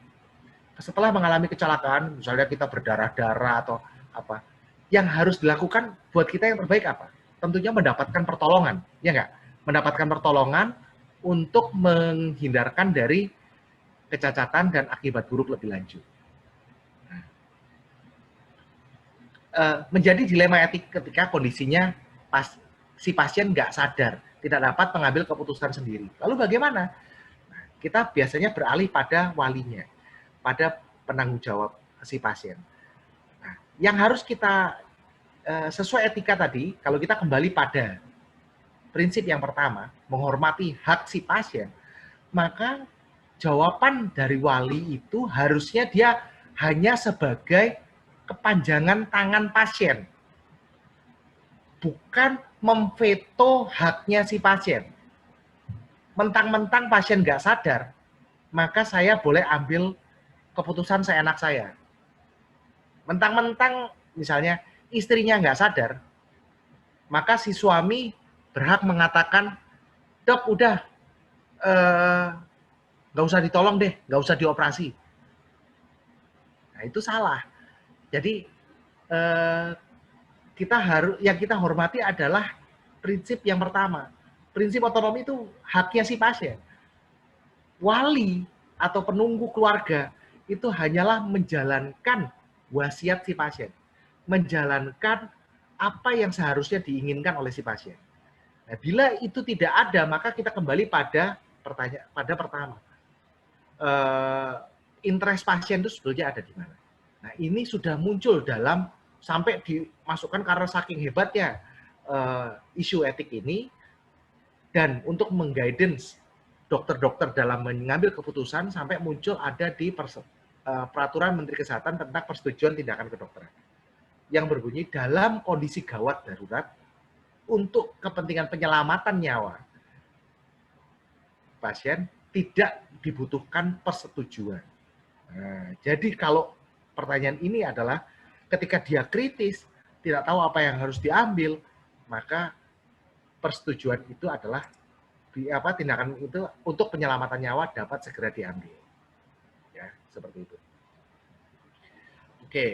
setelah mengalami kecelakaan, misalnya kita berdarah-darah atau apa, yang harus dilakukan buat kita yang terbaik apa? Tentunya mendapatkan pertolongan, ya nggak? Mendapatkan pertolongan untuk menghindarkan dari kecacatan dan akibat buruk lebih lanjut. Menjadi dilema etik ketika kondisinya si pasien nggak sadar, tidak dapat mengambil keputusan sendiri. Lalu bagaimana? Kita biasanya beralih pada walinya, pada penanggung jawab si pasien. Nah, yang harus kita sesuai etika tadi, kalau kita kembali pada prinsip yang pertama, menghormati hak si pasien, maka jawaban dari wali itu harusnya dia hanya sebagai kepanjangan tangan pasien, bukan memveto haknya si pasien. Mentang-mentang pasien nggak sadar, maka saya boleh ambil keputusan seenak saya. Mentang-mentang misalnya istrinya nggak sadar, maka si suami berhak mengatakan, dok udah nggak usah ditolong deh, nggak usah dioperasi. Nah itu salah. Jadi yang kita hormati adalah prinsip yang pertama. Prinsip otonomi itu haknya si pasien. Wali atau penunggu keluarga itu hanyalah menjalankan wasiat si pasien. Menjalankan apa yang seharusnya diinginkan oleh si pasien. Nah, bila itu tidak ada, maka kita kembali pada pertama. Interest pasien itu sebetulnya ada di mana? Nah, ini sudah muncul dalam sampai dimasukkan karena saking hebatnya isu etik ini, dan untuk mengguidance dokter-dokter dalam mengambil keputusan sampai muncul ada di peraturan Menteri Kesehatan tentang persetujuan tindakan kedokteran yang berbunyi dalam kondisi gawat darurat untuk kepentingan penyelamatan nyawa pasien tidak dibutuhkan persetujuan. Nah, jadi kalau pertanyaan ini adalah ketika dia kritis, tidak tahu apa yang harus diambil, maka persetujuan itu adalah tindakan itu untuk penyelamatan nyawa dapat segera diambil. Ya, seperti itu. Oke.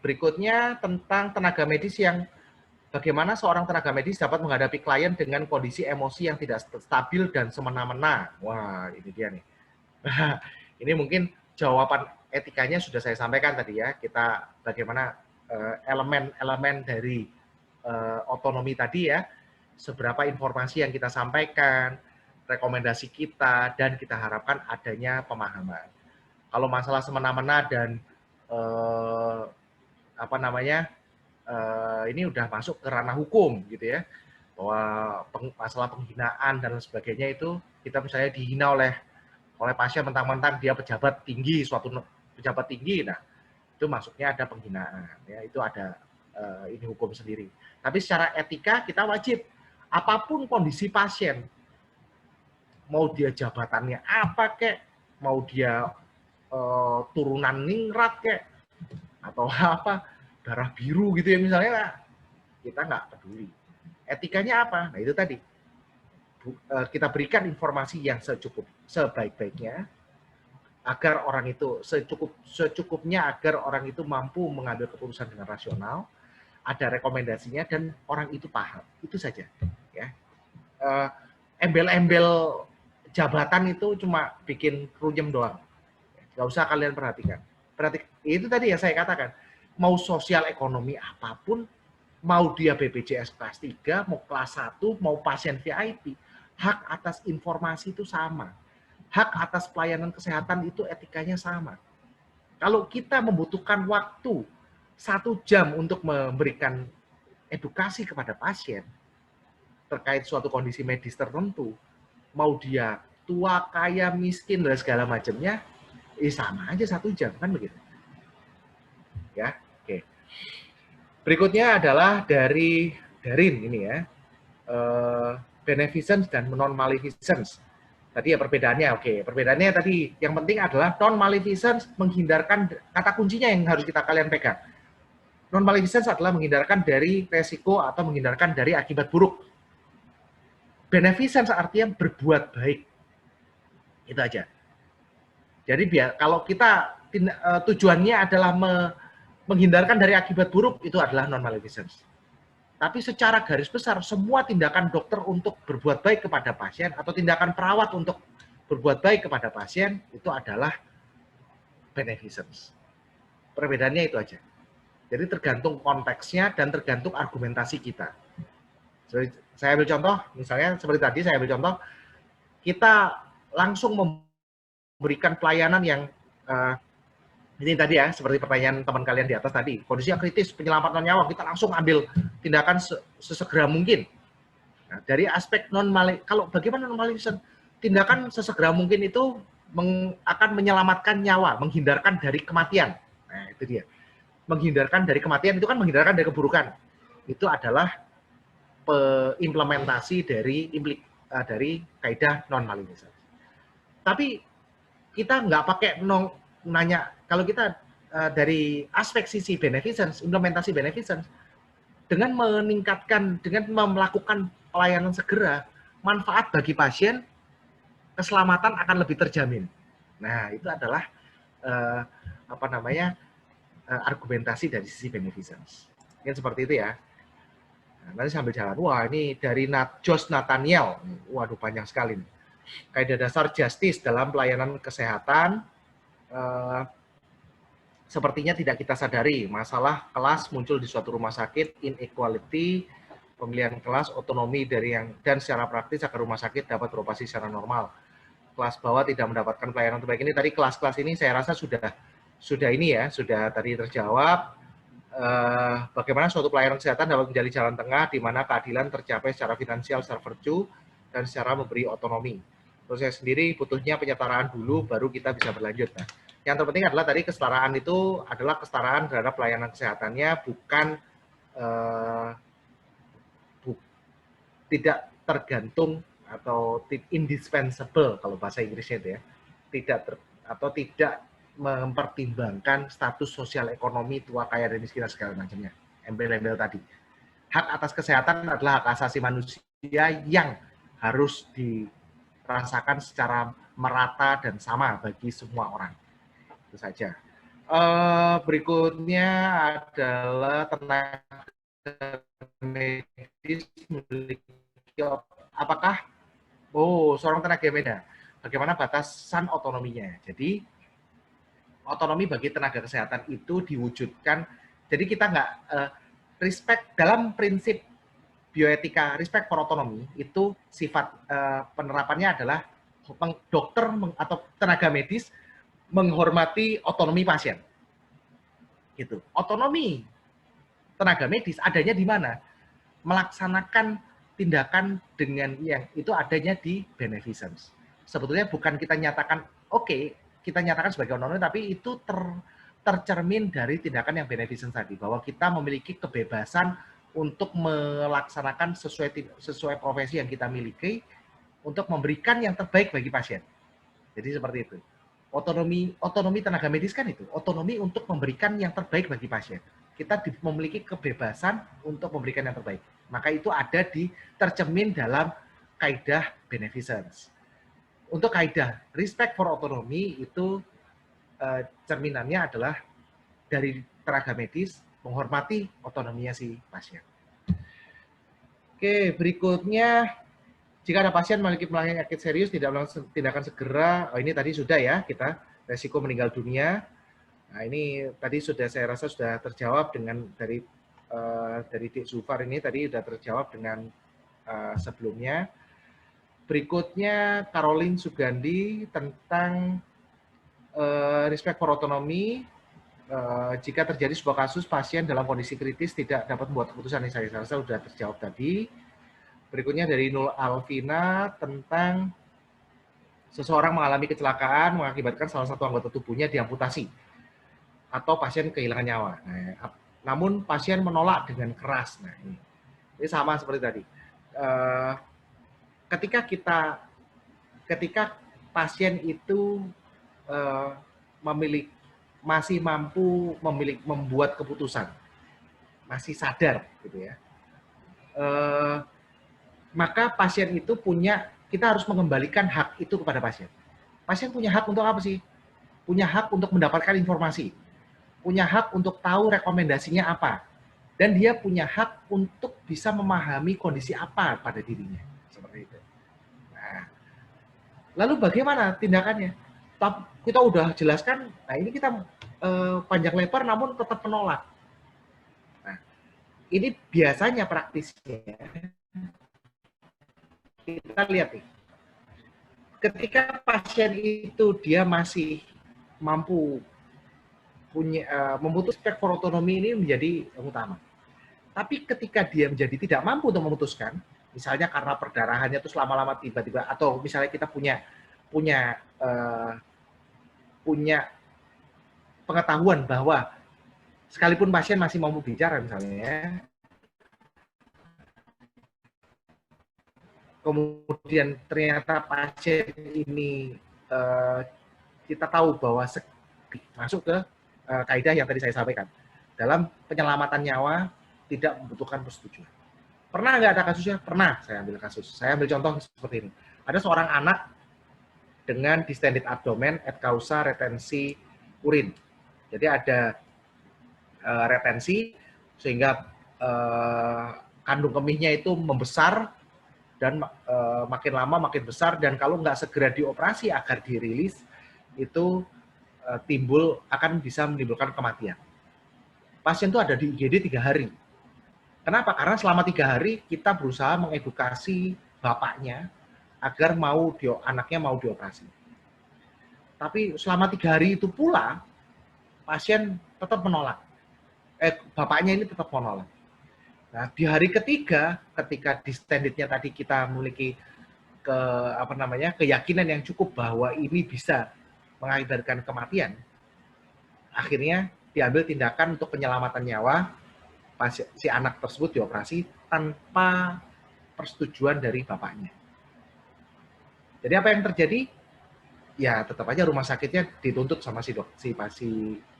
Berikutnya tentang tenaga medis yang bagaimana seorang tenaga medis dapat menghadapi klien dengan kondisi emosi yang tidak stabil dan semena-mena. Wah, ini dia nih. Ini mungkin jawaban etikanya sudah saya sampaikan tadi ya. Kita bagaimana elemen-elemen dari otonomi tadi ya. Seberapa informasi yang kita sampaikan, rekomendasi kita, dan kita harapkan adanya pemahaman. Kalau masalah semena-mena dan ini udah masuk ke ranah hukum gitu ya, bahwa masalah penghinaan dan sebagainya itu kita misalnya dihina oleh pasien mentang-mentang dia pejabat tinggi, suatu pejabat tinggi, nah itu masuknya ada penghinaan ya, itu ada ini hukum sendiri. Tapi secara etika kita wajib apapun kondisi pasien, mau dia jabatannya apa kek, mau dia turunan ningrat kek, atau apa, darah biru gitu ya misalnya, kita nggak peduli. Etikanya apa? Nah itu tadi, kita berikan informasi yang sebaik-baiknya, agar orang itu secukupnya, agar orang itu mampu mengambil keputusan dengan rasional, ada rekomendasinya, dan orang itu paham. Itu saja. Ya. Embel-embel jabatan itu cuma bikin runyem doang. Nggak usah kalian perhatikan. Itu tadi yang saya katakan. Mau sosial ekonomi apapun, mau dia BPJS kelas 3, mau kelas 1, mau pasien VIP, hak atas informasi itu sama. Hak atas pelayanan kesehatan itu etikanya sama. Kalau kita membutuhkan waktu 1 jam untuk memberikan edukasi kepada pasien terkait suatu kondisi medis tertentu, mau dia tua, kaya, miskin, dan segala macamnya, sama aja 1 jam, kan begitu. Ya, oke. Berikutnya adalah dari Darin ini ya, beneficence dan non-maleficence. Tadi ya perbedaannya, oke. Perbedaannya tadi yang penting adalah non-maleficence menghindarkan, kata kuncinya yang harus kalian pegang. Non-maleficence adalah menghindarkan dari resiko atau menghindarkan dari akibat buruk. Beneficence artinya berbuat baik. Itu aja. Jadi kalau kita tujuannya adalah menghindarkan dari akibat buruk, itu adalah non-maleficence. Tapi secara garis besar, semua tindakan dokter untuk berbuat baik kepada pasien atau tindakan perawat untuk berbuat baik kepada pasien itu adalah beneficence. Perbedaannya itu aja. Jadi tergantung konteksnya dan tergantung argumentasi kita. Jadi, saya ambil contoh, misalnya seperti tadi saya ambil contoh, kita langsung memberikan pelayanan yang ini tadi ya, seperti pertanyaan teman kalian di atas tadi, kondisinya kritis, penyelamatan nyawa, kita langsung ambil tindakan sesegera mungkin. Nah, dari aspek kalau bagaimana non-maleficence, tindakan sesegera mungkin itu akan menyelamatkan nyawa, menghindarkan dari kematian. Nah, itu dia. Menghindarkan dari kematian itu kan menghindarkan dari keburukan. Itu adalah implementasi dari kaidah non-maleficence. Tapi kita nggak pakai nanya, kalau kita dari aspek sisi beneficence, implementasi beneficence, dengan meningkatkan, dengan melakukan pelayanan segera, manfaat bagi pasien, keselamatan akan lebih terjamin. Nah, itu adalah argumentasi dari sisi beneficence. Mungkin seperti itu ya. Nah, nanti sambil jalan, wah ini dari Josh Nathaniel, waduh panjang sekali. Kaidah dasar justice dalam pelayanan kesehatan, sepertinya tidak kita sadari, masalah kelas muncul di suatu rumah sakit, inequality, pemilihan kelas, otonomi dan secara praktis agar rumah sakit dapat beroperasi secara normal. Kelas bawah tidak mendapatkan pelayanan terbaik. Ini tadi kelas-kelas ini saya rasa sudah sudah ini ya, sudah tadi terjawab. Bagaimana suatu pelayanan kesehatan dapat menjadi jalan tengah di mana keadilan tercapai secara finansial, secara virtue, dan secara memberi otonomi. Terus saya sendiri butuhnya penyetaraan dulu, baru kita bisa berlanjut. Nah, yang terpenting adalah tadi kesetaraan itu adalah kesetaraan terhadap pelayanan kesehatannya, bukan tidak tergantung atau indispensable kalau bahasa Inggrisnya itu ya, tidak mempertimbangkan status sosial ekonomi, tua, kaya, dan miskin, segala macamnya. Embel-embel tadi. Hak atas kesehatan adalah hak asasi manusia yang harus dirasakan secara merata dan sama bagi semua orang. Itu saja. Berikutnya adalah tenaga medis memiliki apakah seorang tenaga medis, bagaimana batasan otonominya. Jadi otonomi bagi tenaga kesehatan itu diwujudkan, jadi kita nggak respect dalam prinsip bioetika, respect for otonomi itu sifat penerapannya adalah dokter atau tenaga medis menghormati otonomi pasien. Gitu. Otonomi tenaga medis adanya di mana? Melaksanakan tindakan dengan yang itu adanya di beneficence. Sebetulnya bukan kita nyatakan kita nyatakan sebagai otonomi, tapi itu tercermin dari tindakan yang beneficence tadi, bahwa kita memiliki kebebasan untuk melaksanakan sesuai profesi yang kita miliki untuk memberikan yang terbaik bagi pasien. Jadi seperti itu. Otonomi tenaga medis kan itu, otonomi untuk memberikan yang terbaik bagi pasien. Kita memiliki kebebasan untuk memberikan yang terbaik. Maka itu ada tercermin dalam kaidah beneficence. Untuk kaidah respect for autonomy itu cerminannya adalah dari tenaga medis menghormati otonominya si pasien. Oke, berikutnya jika ada pasien memiliki penyakit serius tidak melakukan tindakan segera, ini tadi sudah ya kita resiko meninggal dunia. Nah ini tadi saya rasa sudah terjawab dengan dari Dik Zufar ini tadi sudah terjawab dengan sebelumnya. Berikutnya Caroline Sugandi tentang respect for autonomy. Jika terjadi sebuah kasus pasien dalam kondisi kritis tidak dapat membuat keputusan, yang saya rasa sudah terjawab tadi. Berikutnya dari Nul Alvina tentang seseorang mengalami kecelakaan mengakibatkan salah satu anggota tubuhnya diamputasi atau pasien kehilangan nyawa. Nah, namun pasien menolak dengan keras. Nah, ini sama seperti tadi. Ketika pasien itu masih mampu membuat keputusan, masih sadar, gitu ya, maka pasien itu kita harus mengembalikan hak itu kepada pasien. Pasien punya hak untuk apa sih? Punya hak untuk mendapatkan informasi, punya hak untuk tahu rekomendasinya apa, dan dia punya hak untuk bisa memahami kondisi apa pada dirinya, seperti itu. Nah, lalu bagaimana tindakannya? Kita udah jelaskan, nah ini kita panjang lebar namun tetap menolak. Nah, ini biasanya praktisnya kita lihat nih, ketika pasien itu dia masih mampu memutus respect for autonomy ini menjadi yang utama. Tapi ketika dia menjadi tidak mampu untuk memutuskan, misalnya karena perdarahannya terus lama-lama tiba-tiba, atau misalnya kita punya pengetahuan bahwa sekalipun pasien masih mampu bicara misalnya, kemudian ternyata pasien ini kita tahu bahwa masuk ke kaidah yang tadi saya sampaikan, dalam penyelamatan nyawa tidak membutuhkan persetujuan. Pernah nggak ada kasusnya? Pernah saya ambil kasus. Saya ambil contoh seperti ini. Ada seorang anak dengan distended abdomen et causa retensi urin. Jadi ada retensi sehingga kandung kemihnya itu membesar dan makin lama makin besar, dan kalau nggak segera dioperasi agar dirilis itu akan bisa menimbulkan kematian. Pasien itu ada di IGD 3 hari. Kenapa? Karena selama 3 hari kita berusaha mengedukasi bapaknya agar anaknya mau dioperasi. Tapi selama 3 hari itu pula pasien tetap menolak. Bapaknya ini tetap menolak. Nah, di hari ketiga, ketika distendednya tadi kita memiliki keyakinan yang cukup bahwa ini bisa mengakibatkan kematian, akhirnya diambil tindakan untuk penyelamatan nyawa si anak tersebut dioperasi tanpa persetujuan dari bapaknya. Jadi apa yang terjadi? Ya tetap aja rumah sakitnya dituntut sama si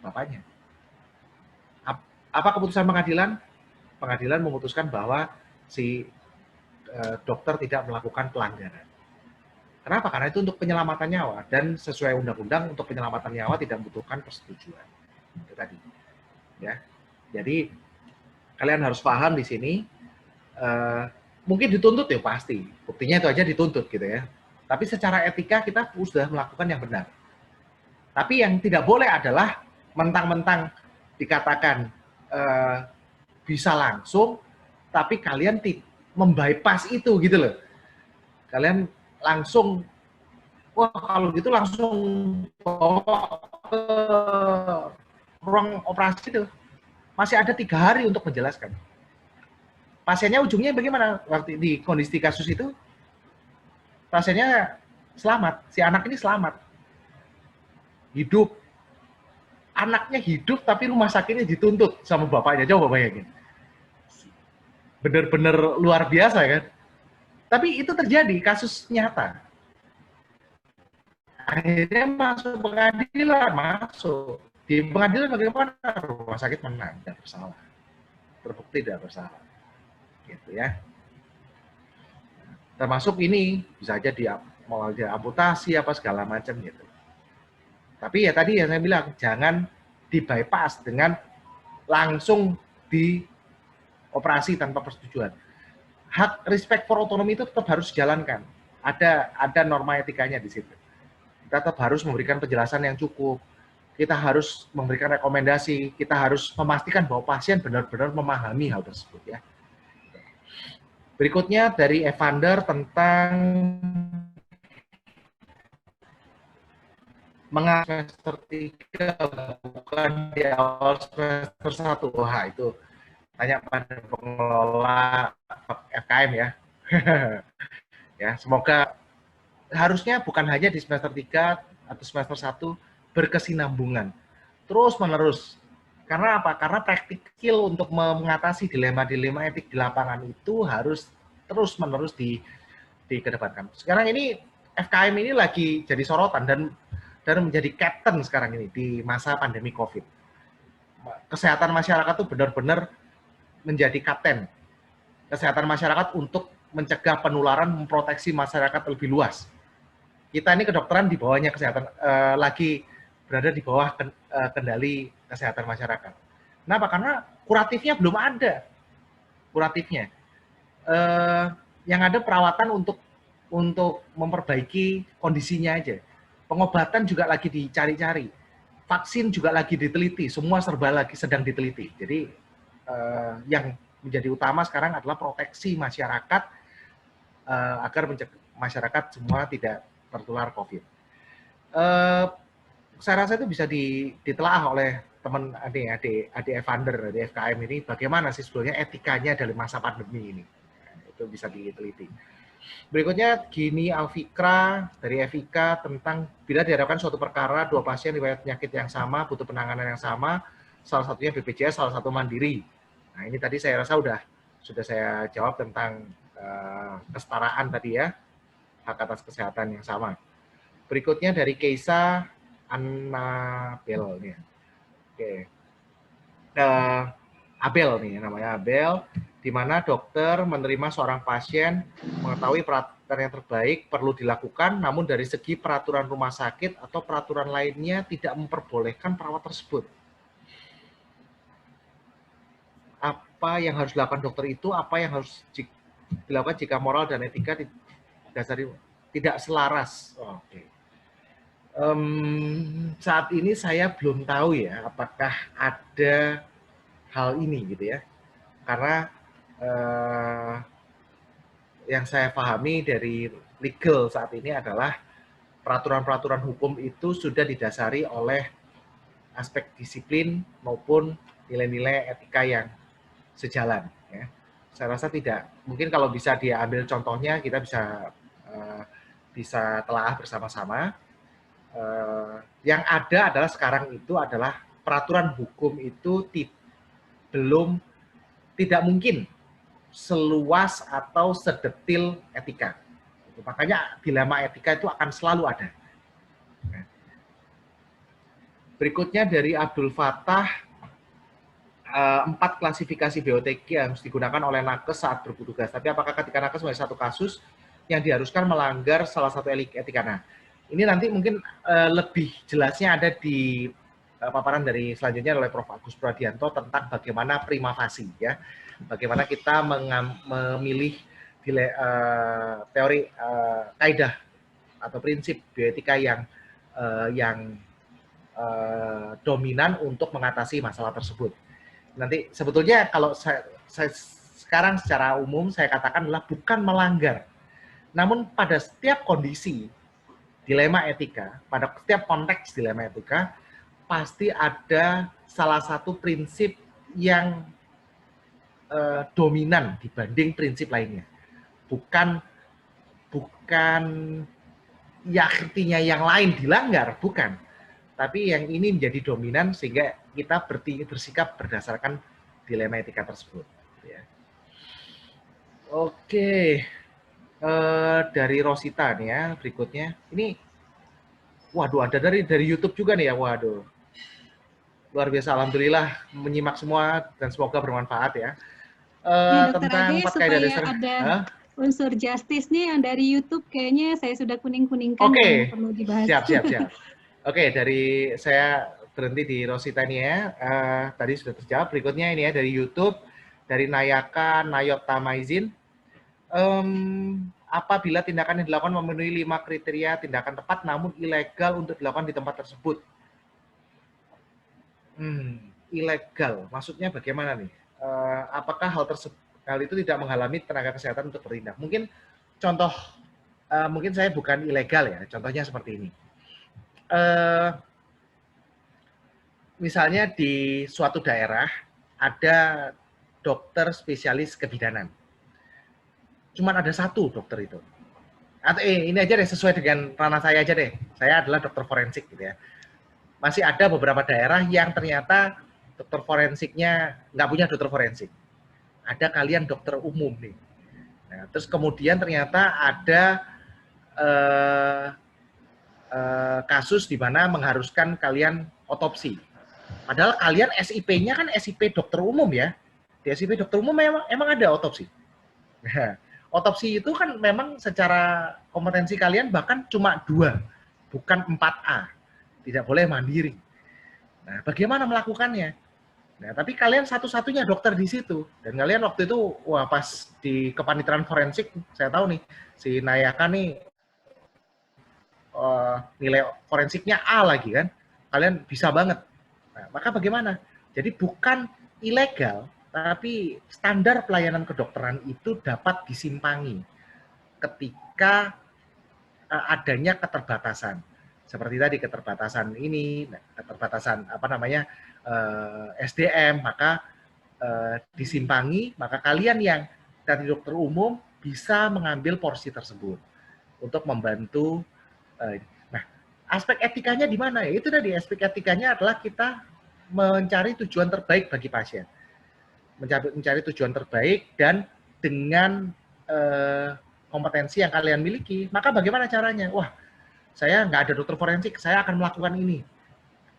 bapaknya. Apa keputusan pengadilan? Pengadilan memutuskan bahwa si dokter tidak melakukan pelanggaran. Kenapa? Karena itu untuk penyelamatan nyawa, dan sesuai undang-undang untuk penyelamatan nyawa tidak membutuhkan persetujuan. Itu tadi. Ya. Jadi kalian harus paham di sini. Mungkin dituntut ya pasti. Buktinya itu aja dituntut gitu ya. Tapi secara etika kita sudah melakukan yang benar. Tapi yang tidak boleh adalah mentang-mentang dikatakan bisa langsung, tapi kalian membypass itu gitu loh. Kalian langsung, wah kalau gitu langsung bawa ke ruang operasi itu. Masih ada 3 hari untuk menjelaskan. Pasiennya ujungnya bagaimana? Waktu di kondisi kasus itu, pasiennya selamat. Si anak ini selamat. Hidup. Anaknya hidup, tapi rumah sakitnya dituntut sama bapaknya. Coba bayangin. Benar-benar luar biasa kan? Tapi itu terjadi, kasus nyata. Akhirnya masuk pengadilan, masuk. Di pengadilan bagaimana? Rumah sakit menang, tidak bersalah. Terbukti tidak bersalah. Gitu ya. Termasuk ini, bisa aja mau dia amputasi, apa segala macam gitu. Tapi ya tadi yang saya bilang, jangan di-bypass dengan langsung dioperasi tanpa persetujuan. Hak respect for autonomy itu tetap harus dijalankan. Ada norma etikanya di situ. Kita tetap harus memberikan penjelasan yang cukup. Kita harus memberikan rekomendasi. Kita harus memastikan bahwa pasien benar-benar memahami hal tersebut ya. Berikutnya dari Evander tentang mengapa semester 3 bukan di awal semester 1. Wah, itu tanya pada pengelola FKM ya. Ya, semoga harusnya bukan hanya di semester 3 atau semester 1 berkesinambungan. Terus-menerus. Karena apa? Karena praktikal untuk mengatasi dilema-dilema etik di lapangan itu harus terus-menerus dikedepankan. Sekarang ini FKM ini lagi jadi sorotan dan menjadi captain sekarang ini di masa pandemi COVID. Kesehatan masyarakat itu benar-benar menjadi kapten. Kesehatan masyarakat untuk mencegah penularan, memproteksi masyarakat lebih luas. Kita ini kedokteran di bawahnya kesehatan, lagi berada di bawah kendali kesehatan masyarakat. Kenapa? Karena kuratifnya belum ada. Kuratifnya. Yang ada perawatan untuk memperbaiki kondisinya aja. Pengobatan juga lagi dicari-cari. Vaksin juga lagi diteliti. Semua serba lagi sedang diteliti. Jadi yang menjadi utama sekarang adalah proteksi masyarakat agar masyarakat semua tidak tertular COVID. Saya rasa itu bisa ditelaah oleh teman adik Evander di FKM ini, bagaimana sih sebetulnya etikanya dalam masa pandemi ini. Itu bisa diteliti. Berikutnya Gini Alfikra dari Evika tentang bila dihadapkan suatu perkara 2 pasien riwayat penyakit yang sama, butuh penanganan yang sama, salah satunya BPJS, salah satu mandiri. Nah ini tadi saya rasa sudah saya jawab tentang kesetaraan tadi ya, hak atas kesehatan yang sama. Berikutnya dari Keisa Annabel nih. Oke. Abel nih namanya Abel, di mana dokter menerima seorang pasien mengetahui peraturan yang terbaik perlu dilakukan, namun dari segi peraturan rumah sakit atau peraturan lainnya tidak memperbolehkan perawat tersebut. Apa yang harus dilakukan dokter itu, apa yang harus dilakukan jika moral dan etika didasari tidak selaras. Oke. Saat ini saya belum tahu ya apakah ada hal ini gitu ya, karena yang saya pahami dari legal saat ini adalah peraturan-peraturan hukum itu sudah didasari oleh aspek disiplin maupun nilai-nilai etika yang sejalan. Ya. Saya rasa tidak. Mungkin kalau bisa dia ambil contohnya, kita bisa telaah bersama-sama. Yang ada adalah sekarang itu adalah peraturan hukum itu tidak mungkin seluas atau sedetil etika. Makanya dilema etika itu akan selalu ada. Berikutnya dari Abdul Fattah, 4 klasifikasi BOTK yang harus digunakan oleh nakes saat bertugas. Tapi apakah ketika nakes menjadi satu kasus yang diharuskan melanggar salah satu etika? Nah, ini nanti mungkin lebih jelasnya ada di paparan dari selanjutnya oleh Prof. Agus Pradianto tentang bagaimana prima facie, ya, bagaimana kita memilih teori kaidah atau prinsip bioetika yang dominan untuk mengatasi masalah tersebut. Nanti sebetulnya kalau saya sekarang secara umum saya katakan adalah bukan melanggar, namun pada setiap kondisi dilema etika, pada setiap konteks dilema etika, pasti ada salah satu prinsip yang dominan dibanding prinsip lainnya. Bukan ya artinya yang lain dilanggar, bukan. Tapi yang ini menjadi dominan sehingga kita bersikap berdasarkan dilema etika tersebut. Ya. Oke, dari Rosita nih ya berikutnya. Ini, waduh, ada dari YouTube juga nih ya, waduh. Luar biasa, alhamdulillah menyimak semua dan semoga bermanfaat ya. Dokter Ade, supaya ada unsur justice nih yang dari YouTube kayaknya saya sudah kuning-kuningkan dan perlu dibahas. Siap. Oke, dari saya berhenti di Rosita ini ya. Tadi sudah terjawab. Berikutnya ini ya dari YouTube, dari Nayaka Nayota Maizin. Apabila tindakan yang dilakukan memenuhi 5 kriteria tindakan tepat namun ilegal untuk dilakukan di tempat tersebut. Ilegal, maksudnya bagaimana nih? Apakah hal itu tidak menghalangi tenaga kesehatan untuk bertindak? Mungkin contoh, mungkin saya bukan ilegal ya, contohnya seperti ini. Misalnya di suatu daerah ada dokter spesialis kebidanan. Cuman ada satu dokter itu. Atau ini aja deh, sesuai dengan ranah saya aja deh. Saya adalah dokter forensik gitu ya. Masih ada beberapa daerah yang ternyata dokter forensiknya nggak punya dokter forensik. Ada kalian dokter umum nih. Nah, terus kemudian ternyata ada kasus di mana mengharuskan kalian otopsi. Padahal kalian SIP-nya kan SIP dokter umum ya. Di SIP dokter umum memang ada otopsi. Nah, otopsi itu kan memang secara kompetensi kalian bahkan cuma 2, bukan 4A. Tidak boleh mandiri. Nah, bagaimana melakukannya? Nah, tapi kalian satu-satunya dokter di situ. Dan kalian waktu itu, wah pas di kepanitiaan forensik, saya tahu nih, si Nayaka nih, nilai forensiknya A lagi kan. Kalian bisa banget. Nah, maka bagaimana? Jadi bukan ilegal, tapi standar pelayanan kedokteran itu dapat disimpangi ketika adanya keterbatasan. Seperti tadi keterbatasan ini, keterbatasan SDM, maka disimpangi, maka kalian yang dari dokter umum bisa mengambil porsi tersebut untuk membantu. Nah, aspek etikanya di mana ya? Itu tadi aspek etikanya adalah kita mencari tujuan terbaik bagi pasien, mencari tujuan terbaik dan dengan kompetensi yang kalian miliki. Maka bagaimana caranya? Wah, saya nggak ada dokter forensik, saya akan melakukan ini.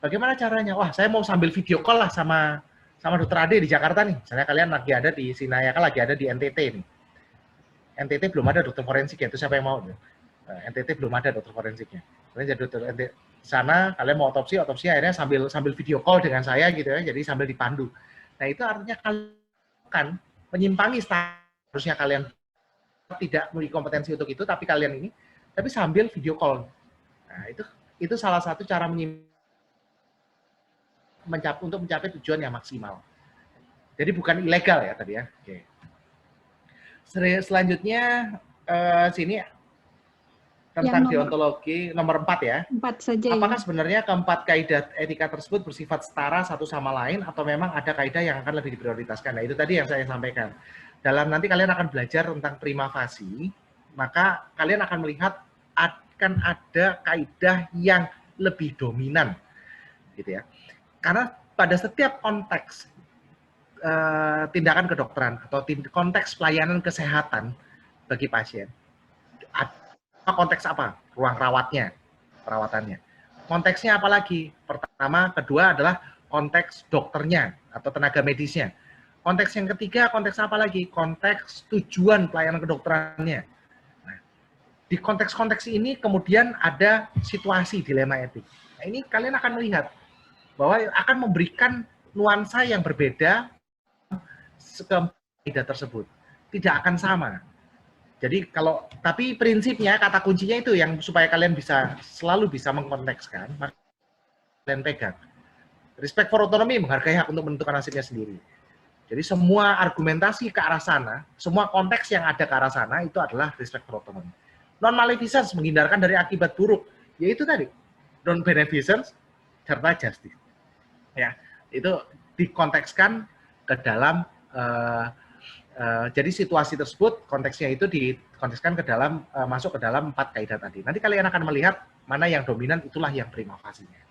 Bagaimana caranya? Wah, saya mau sambil video call lah sama dokter Ade di Jakarta nih. Misalnya kalian lagi ada di Sinayaka, lagi ada di NTT nih. NTT belum ada dokter forensik ya, itu siapa yang mau? NTT belum ada dokter forensiknya. Kalian jadi dokter NTT sana, kalian mau otopsi akhirnya sambil video call dengan saya gitu ya, jadi sambil dipandu. Nah, itu artinya kalian menyimpangi harusnya kalian tidak memiliki kompetensi untuk itu, tapi kalian ini, tapi sambil video call. Nah, itu salah satu cara untuk mencapai tujuan yang maksimal. Jadi bukan ilegal ya tadi ya. Oke. Selanjutnya sini tentang deontologi nomor 4 ya. 4 saja. Apakah ya? sebenarnya keempat kaidah etika tersebut bersifat setara satu sama lain atau memang ada kaidah yang akan lebih diprioritaskan? Nah, itu tadi yang saya sampaikan. Dalam nanti kalian akan belajar tentang prima facie, maka kalian akan melihat akan ada kaidah yang lebih dominan, gitu ya. Karena pada setiap konteks tindakan kedokteran atau konteks pelayanan kesehatan bagi pasien, konteks apa? Ruang rawatnya, perawatannya. Konteksnya apa lagi? Pertama, kedua adalah konteks dokternya atau tenaga medisnya. Konteks yang ketiga, konteks apa lagi? Konteks tujuan pelayanan kedokterannya. Nah, di konteks-konteks ini kemudian ada situasi dilema etik. Nah, ini kalian akan melihat bahwa akan memberikan nuansa yang berbeda ke kaidah tersebut. Tidak akan sama. Jadi tapi prinsipnya, kata kuncinya itu yang supaya kalian selalu bisa mengkontekskan, maka kalian pegang. Respect for autonomy, menghargai hak untuk menentukan nasibnya sendiri. Jadi semua argumentasi ke arah sana, semua konteks yang ada ke arah sana, itu adalah respect for autonomy. Non-maleficence, menghindarkan dari akibat buruk, yaitu tadi, non-beneficence, serta justice. Ya, itu dikontekskan ke dalam jadi situasi tersebut konteksnya itu dikontekskan ke dalam masuk ke dalam 4 kaidah tadi. Nanti kalian akan melihat mana yang dominan, itulah yang prima facie-nya.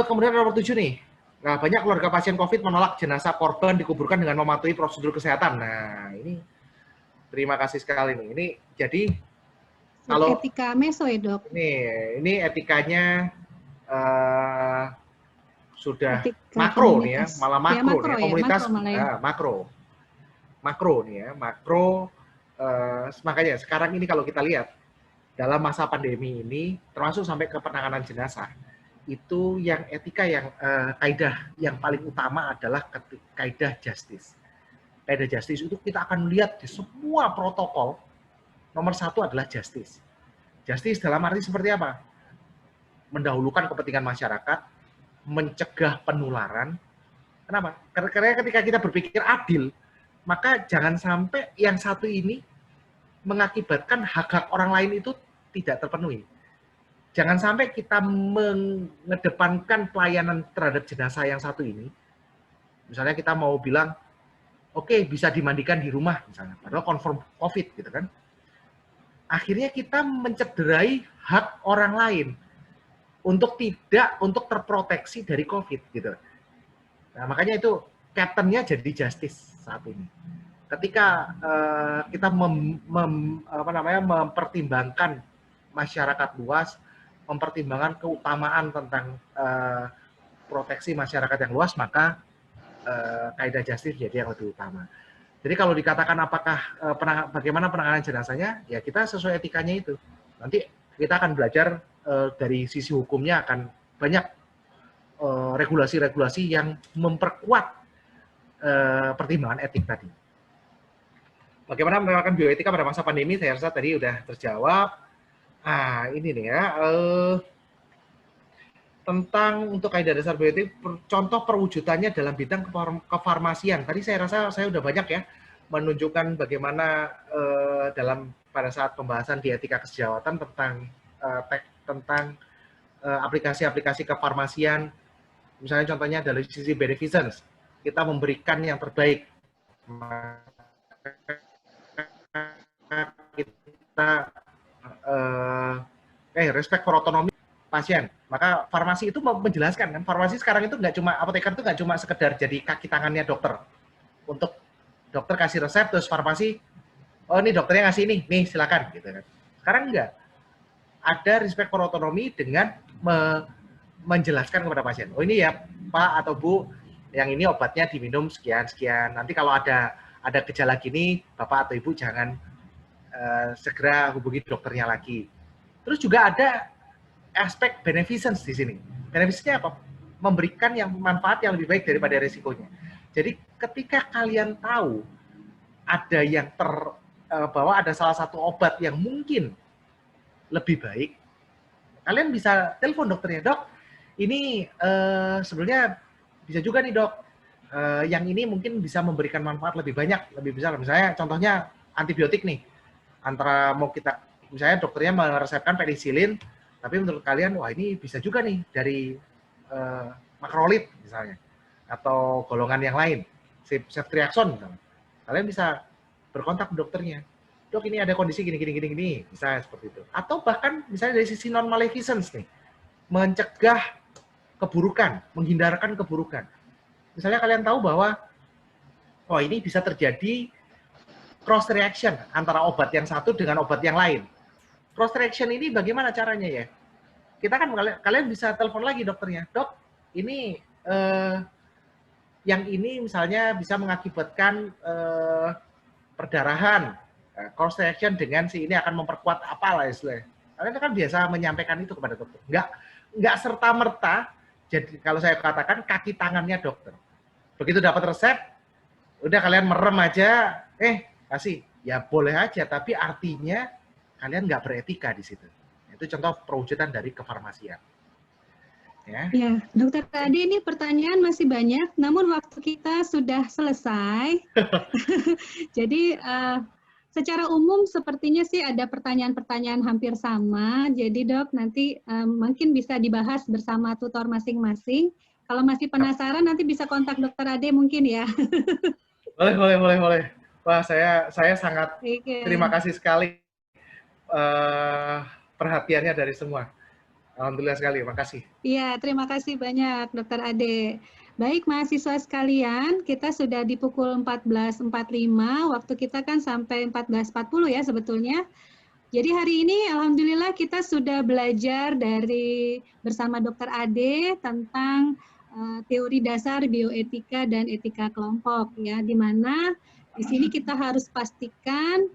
Kemudian nomor 7 nih. Nah, banyak keluarga pasien COVID menolak jenazah korban dikuburkan dengan mematuhi prosedur kesehatan. Nah, ini terima kasih sekali nih. Ini jadi kalau etika meso ya, Dok. Ini etikanya sudah etika makro nih ya, malah makro, ya, makro nih ya, komunitas ya, makro nih ya, makro. Makanya sekarang ini kalau kita lihat dalam masa pandemi ini, termasuk sampai ke penanganan jenazah, itu yang etika yang kaidah yang paling utama adalah kaidah justice. Kaidah justice itu kita akan lihat di semua protokol, nomor 1 adalah justice. Justice dalam arti seperti apa? Mendahulukan kepentingan masyarakat, mencegah penularan. Kenapa? Karena ketika kita berpikir adil, maka jangan sampai yang satu ini mengakibatkan hak-hak orang lain itu tidak terpenuhi. Jangan sampai kita mengedepankan pelayanan terhadap jenazah yang satu ini. Misalnya kita mau bilang, oke, bisa dimandikan di rumah, misalnya, padahal confirm COVID, gitu kan. Akhirnya kita mencederai hak orang lain untuk terproteksi dari COVID, gitu. Nah, makanya itu pattern-nya jadi justice saat ini. Ketika kita mempertimbangkan masyarakat luas, mempertimbangkan keutamaan tentang proteksi masyarakat yang luas, maka kaidah justice jadi yang lebih utama. Jadi kalau dikatakan apakah bagaimana penanganan jenazahnya, ya kita sesuai etikanya itu. Nanti kita akan belajar dari sisi hukumnya akan banyak regulasi-regulasi yang memperkuat pertimbangan etik tadi. Bagaimana menerapkan bioetika pada masa pandemi, saya rasa tadi sudah terjawab. Nah, ini nih ya, tentang untuk kaidah dasar bioetik, contoh perwujudannya dalam bidang kefarmasian. Tadi saya rasa saya sudah banyak ya menunjukkan bagaimana pada saat pembahasan di etika kesejawatan tentang aplikasi-aplikasi kefarmasian. Misalnya contohnya dari sisi beneficence, kita memberikan yang terbaik. Kita respect for autonomy pasien. Maka farmasi itu menjelaskan kan, farmasi sekarang itu nggak cuma, apoteker itu nggak cuma sekedar jadi kaki tangannya dokter. Untuk dokter kasih resep, terus farmasi, oh ini dokternya ngasih ini, nih silakan gitu kan. Sekarang enggak. Ada respect for autonomy dengan menjelaskan kepada pasien. Oh ini ya Pak atau Bu, yang ini obatnya diminum sekian-sekian. Nanti kalau ada gejala gini, Bapak atau Ibu jangan segera hubungi dokternya lagi. Terus juga ada aspek beneficence di sini. Beneficence-nya apa? Memberikan yang manfaat yang lebih baik daripada risikonya. Jadi ketika kalian tahu ada yang bahwa ada salah satu obat yang mungkin lebih baik, kalian bisa telepon dokternya, dok, ini sebenarnya bisa juga nih dok, yang ini mungkin bisa memberikan manfaat lebih banyak, lebih besar. Misalnya contohnya antibiotik nih, antara mau kita misalnya dokternya meresepkan penicillin, tapi menurut kalian, wah ini bisa juga nih dari makrolid misalnya, atau golongan yang lain, ceftriaxone misalnya. Kalian bisa berkontak ke dokternya. Dok, ini ada kondisi gini, bisa seperti itu. Atau bahkan misalnya dari sisi non-maleficence nih, mencegah keburukan, menghindarkan keburukan. Misalnya kalian tahu bahwa, oh ini bisa terjadi cross reaction antara obat yang satu dengan obat yang lain. Cross reaction ini bagaimana caranya ya? Kita kan kalian bisa telepon lagi dokternya, dok, ini yang ini misalnya bisa mengakibatkan perdarahan, cross reaction dengan si ini akan memperkuat apalah istilahnya. Kalian kan biasa menyampaikan itu kepada dokter. Nggak serta merta. Jadi kalau saya katakan kaki tangannya dokter. Begitu dapat resep, udah kalian merem aja, kasih. Ya boleh aja, tapi artinya kalian nggak beretika di situ. Itu contoh perwujudan dari kefarmasian. Ya, Dokter Ade, ini pertanyaan masih banyak, namun waktu kita sudah selesai. Jadi secara umum sepertinya sih ada pertanyaan-pertanyaan hampir sama. Jadi dok, nanti mungkin bisa dibahas bersama tutor masing-masing. Kalau masih penasaran nanti bisa kontak Dokter Ade mungkin ya. Boleh. Wah, saya sangat terima kasih sekali perhatiannya dari semua. Alhamdulillah sekali, makasih. Iya, terima kasih banyak Dokter Ade. Baik mahasiswa sekalian, kita sudah di pukul 14.45, waktu kita kan sampai 14.40 ya sebetulnya. Jadi hari ini alhamdulillah kita sudah belajar bersama Dokter Ade tentang teori dasar bioetika dan etika kelompok ya, di mana di sini kita harus pastikan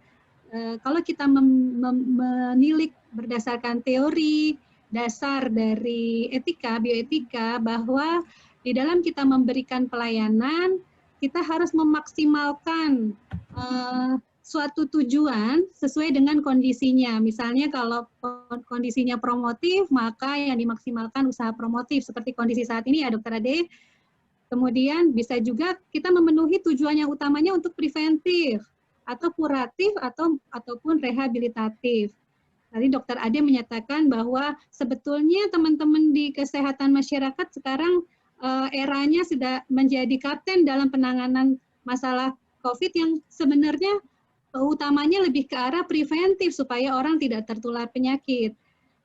kalau kita menilik berdasarkan teori dasar dari etika, bioetika, bahwa di dalam kita memberikan pelayanan, kita harus memaksimalkan suatu tujuan sesuai dengan kondisinya. Misalnya kalau kondisinya promotif, maka yang dimaksimalkan usaha promotif, seperti kondisi saat ini ya Dokter Ade. Kemudian bisa juga kita memenuhi tujuan yang utamanya untuk preventif, atau kuratif, ataupun rehabilitatif. Tadi Dokter Ade menyatakan bahwa sebetulnya teman-teman di kesehatan masyarakat sekarang eranya sudah menjadi kapten dalam penanganan masalah COVID yang sebenarnya utamanya lebih ke arah preventif supaya orang tidak tertular penyakit.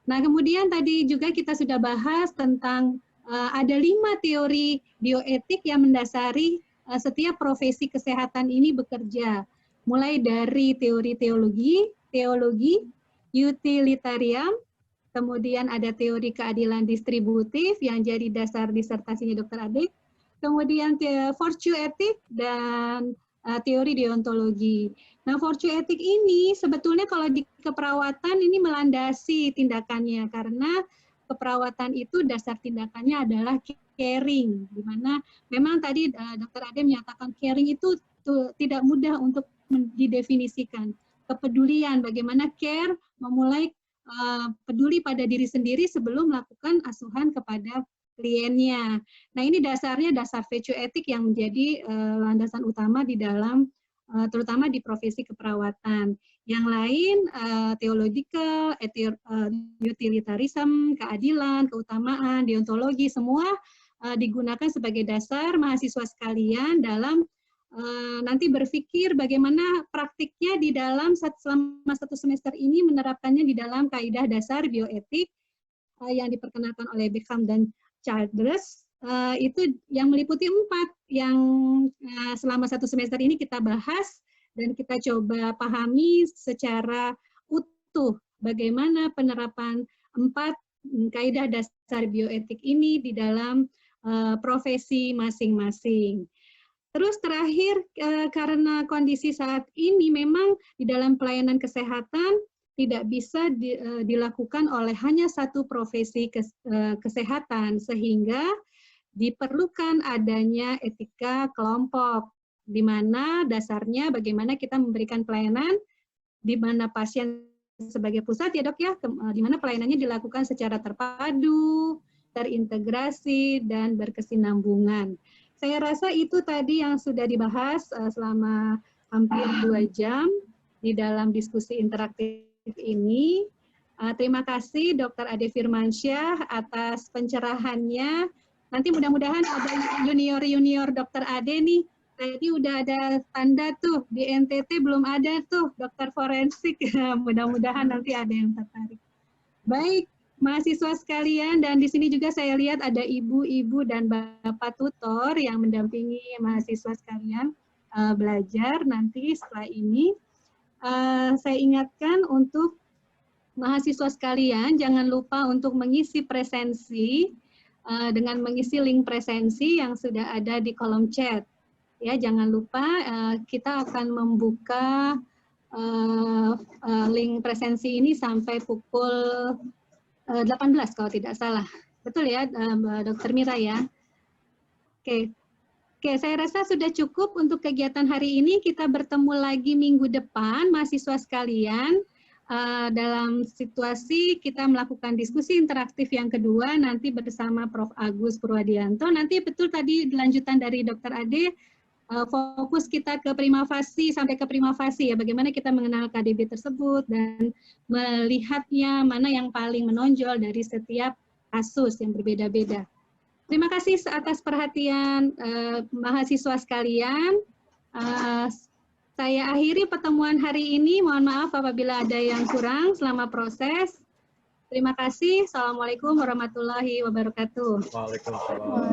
Nah, kemudian tadi juga kita sudah bahas tentang ada 5 teori bioetik yang mendasari setiap profesi kesehatan ini bekerja. Mulai dari teori teologi, utilitarian, kemudian ada teori keadilan distributif yang jadi dasar disertasinya Dr. Ade, kemudian virtue ethic dan teori deontologi. Nah, virtue ethic ini sebetulnya kalau di keperawatan ini melandasi tindakannya, karena keperawatan itu dasar tindakannya adalah caring, di mana memang tadi Dr. Ade menyatakan caring itu tidak mudah untuk didefinisikan. Kepedulian, bagaimana care memulai peduli pada diri sendiri sebelum melakukan asuhan kepada kliennya. Nah, ini dasarnya dasar virtue ethic yang menjadi landasan utama di dalam terutama di profesi keperawatan. Yang lain theological, utilitarism, keadilan, keutamaan, deontologi, semua digunakan sebagai dasar mahasiswa sekalian dalam nanti berpikir bagaimana praktiknya di dalam selama 1 semester ini menerapkannya di dalam kaidah dasar bioetik yang diperkenalkan oleh Beckham dan Childress, itu yang meliputi 4 yang selama 1 semester ini kita bahas dan kita coba pahami secara utuh bagaimana penerapan 4 kaidah dasar bioetik ini di dalam profesi masing-masing. Terus terakhir, karena kondisi saat ini memang di dalam pelayanan kesehatan tidak bisa dilakukan oleh hanya satu profesi kesehatan, sehingga diperlukan adanya etika kelompok, di mana dasarnya bagaimana kita memberikan pelayanan, di mana pasien sebagai pusat ya dok ya, di mana pelayanannya dilakukan secara terpadu, terintegrasi, dan berkesinambungan. Saya rasa itu tadi yang sudah dibahas selama hampir 2 jam di dalam diskusi interaktif ini. Terima kasih Dr. Ade Firmansyah atas pencerahannya. Nanti mudah-mudahan ada junior-junior Dr. Ade nih. Tadi udah ada tanda tuh, di NTT belum ada tuh dokter forensik. Mudah-mudahan nanti ada yang tertarik. Baik, mahasiswa sekalian, dan di sini juga saya lihat ada ibu-ibu dan bapak tutor yang mendampingi mahasiswa sekalian belajar nanti setelah ini. Saya ingatkan untuk mahasiswa sekalian, jangan lupa untuk mengisi presensi dengan mengisi link presensi yang sudah ada di kolom chat. Ya, jangan lupa kita akan membuka link presensi ini sampai pukul 18 kalau tidak salah. Betul ya, Dr. Mira ya? Oke. Oke, saya rasa sudah cukup untuk kegiatan hari ini. Kita bertemu lagi minggu depan, mahasiswa sekalian. Dalam situasi kita melakukan diskusi interaktif yang kedua nanti bersama Prof. Agus Purwadianto. Nanti betul tadi lanjutan dari Dr. Ade, fokus kita ke prima facie sampai ke prima facie ya, bagaimana kita mengenal KDB tersebut dan melihatnya mana yang paling menonjol dari setiap kasus yang berbeda-beda. Terima kasih atas perhatian mahasiswa sekalian. Saya akhiri pertemuan hari ini. Mohon maaf apabila ada yang kurang selama proses. Terima kasih. Assalamualaikum warahmatullahi wabarakatuh. Waalaikumsalam.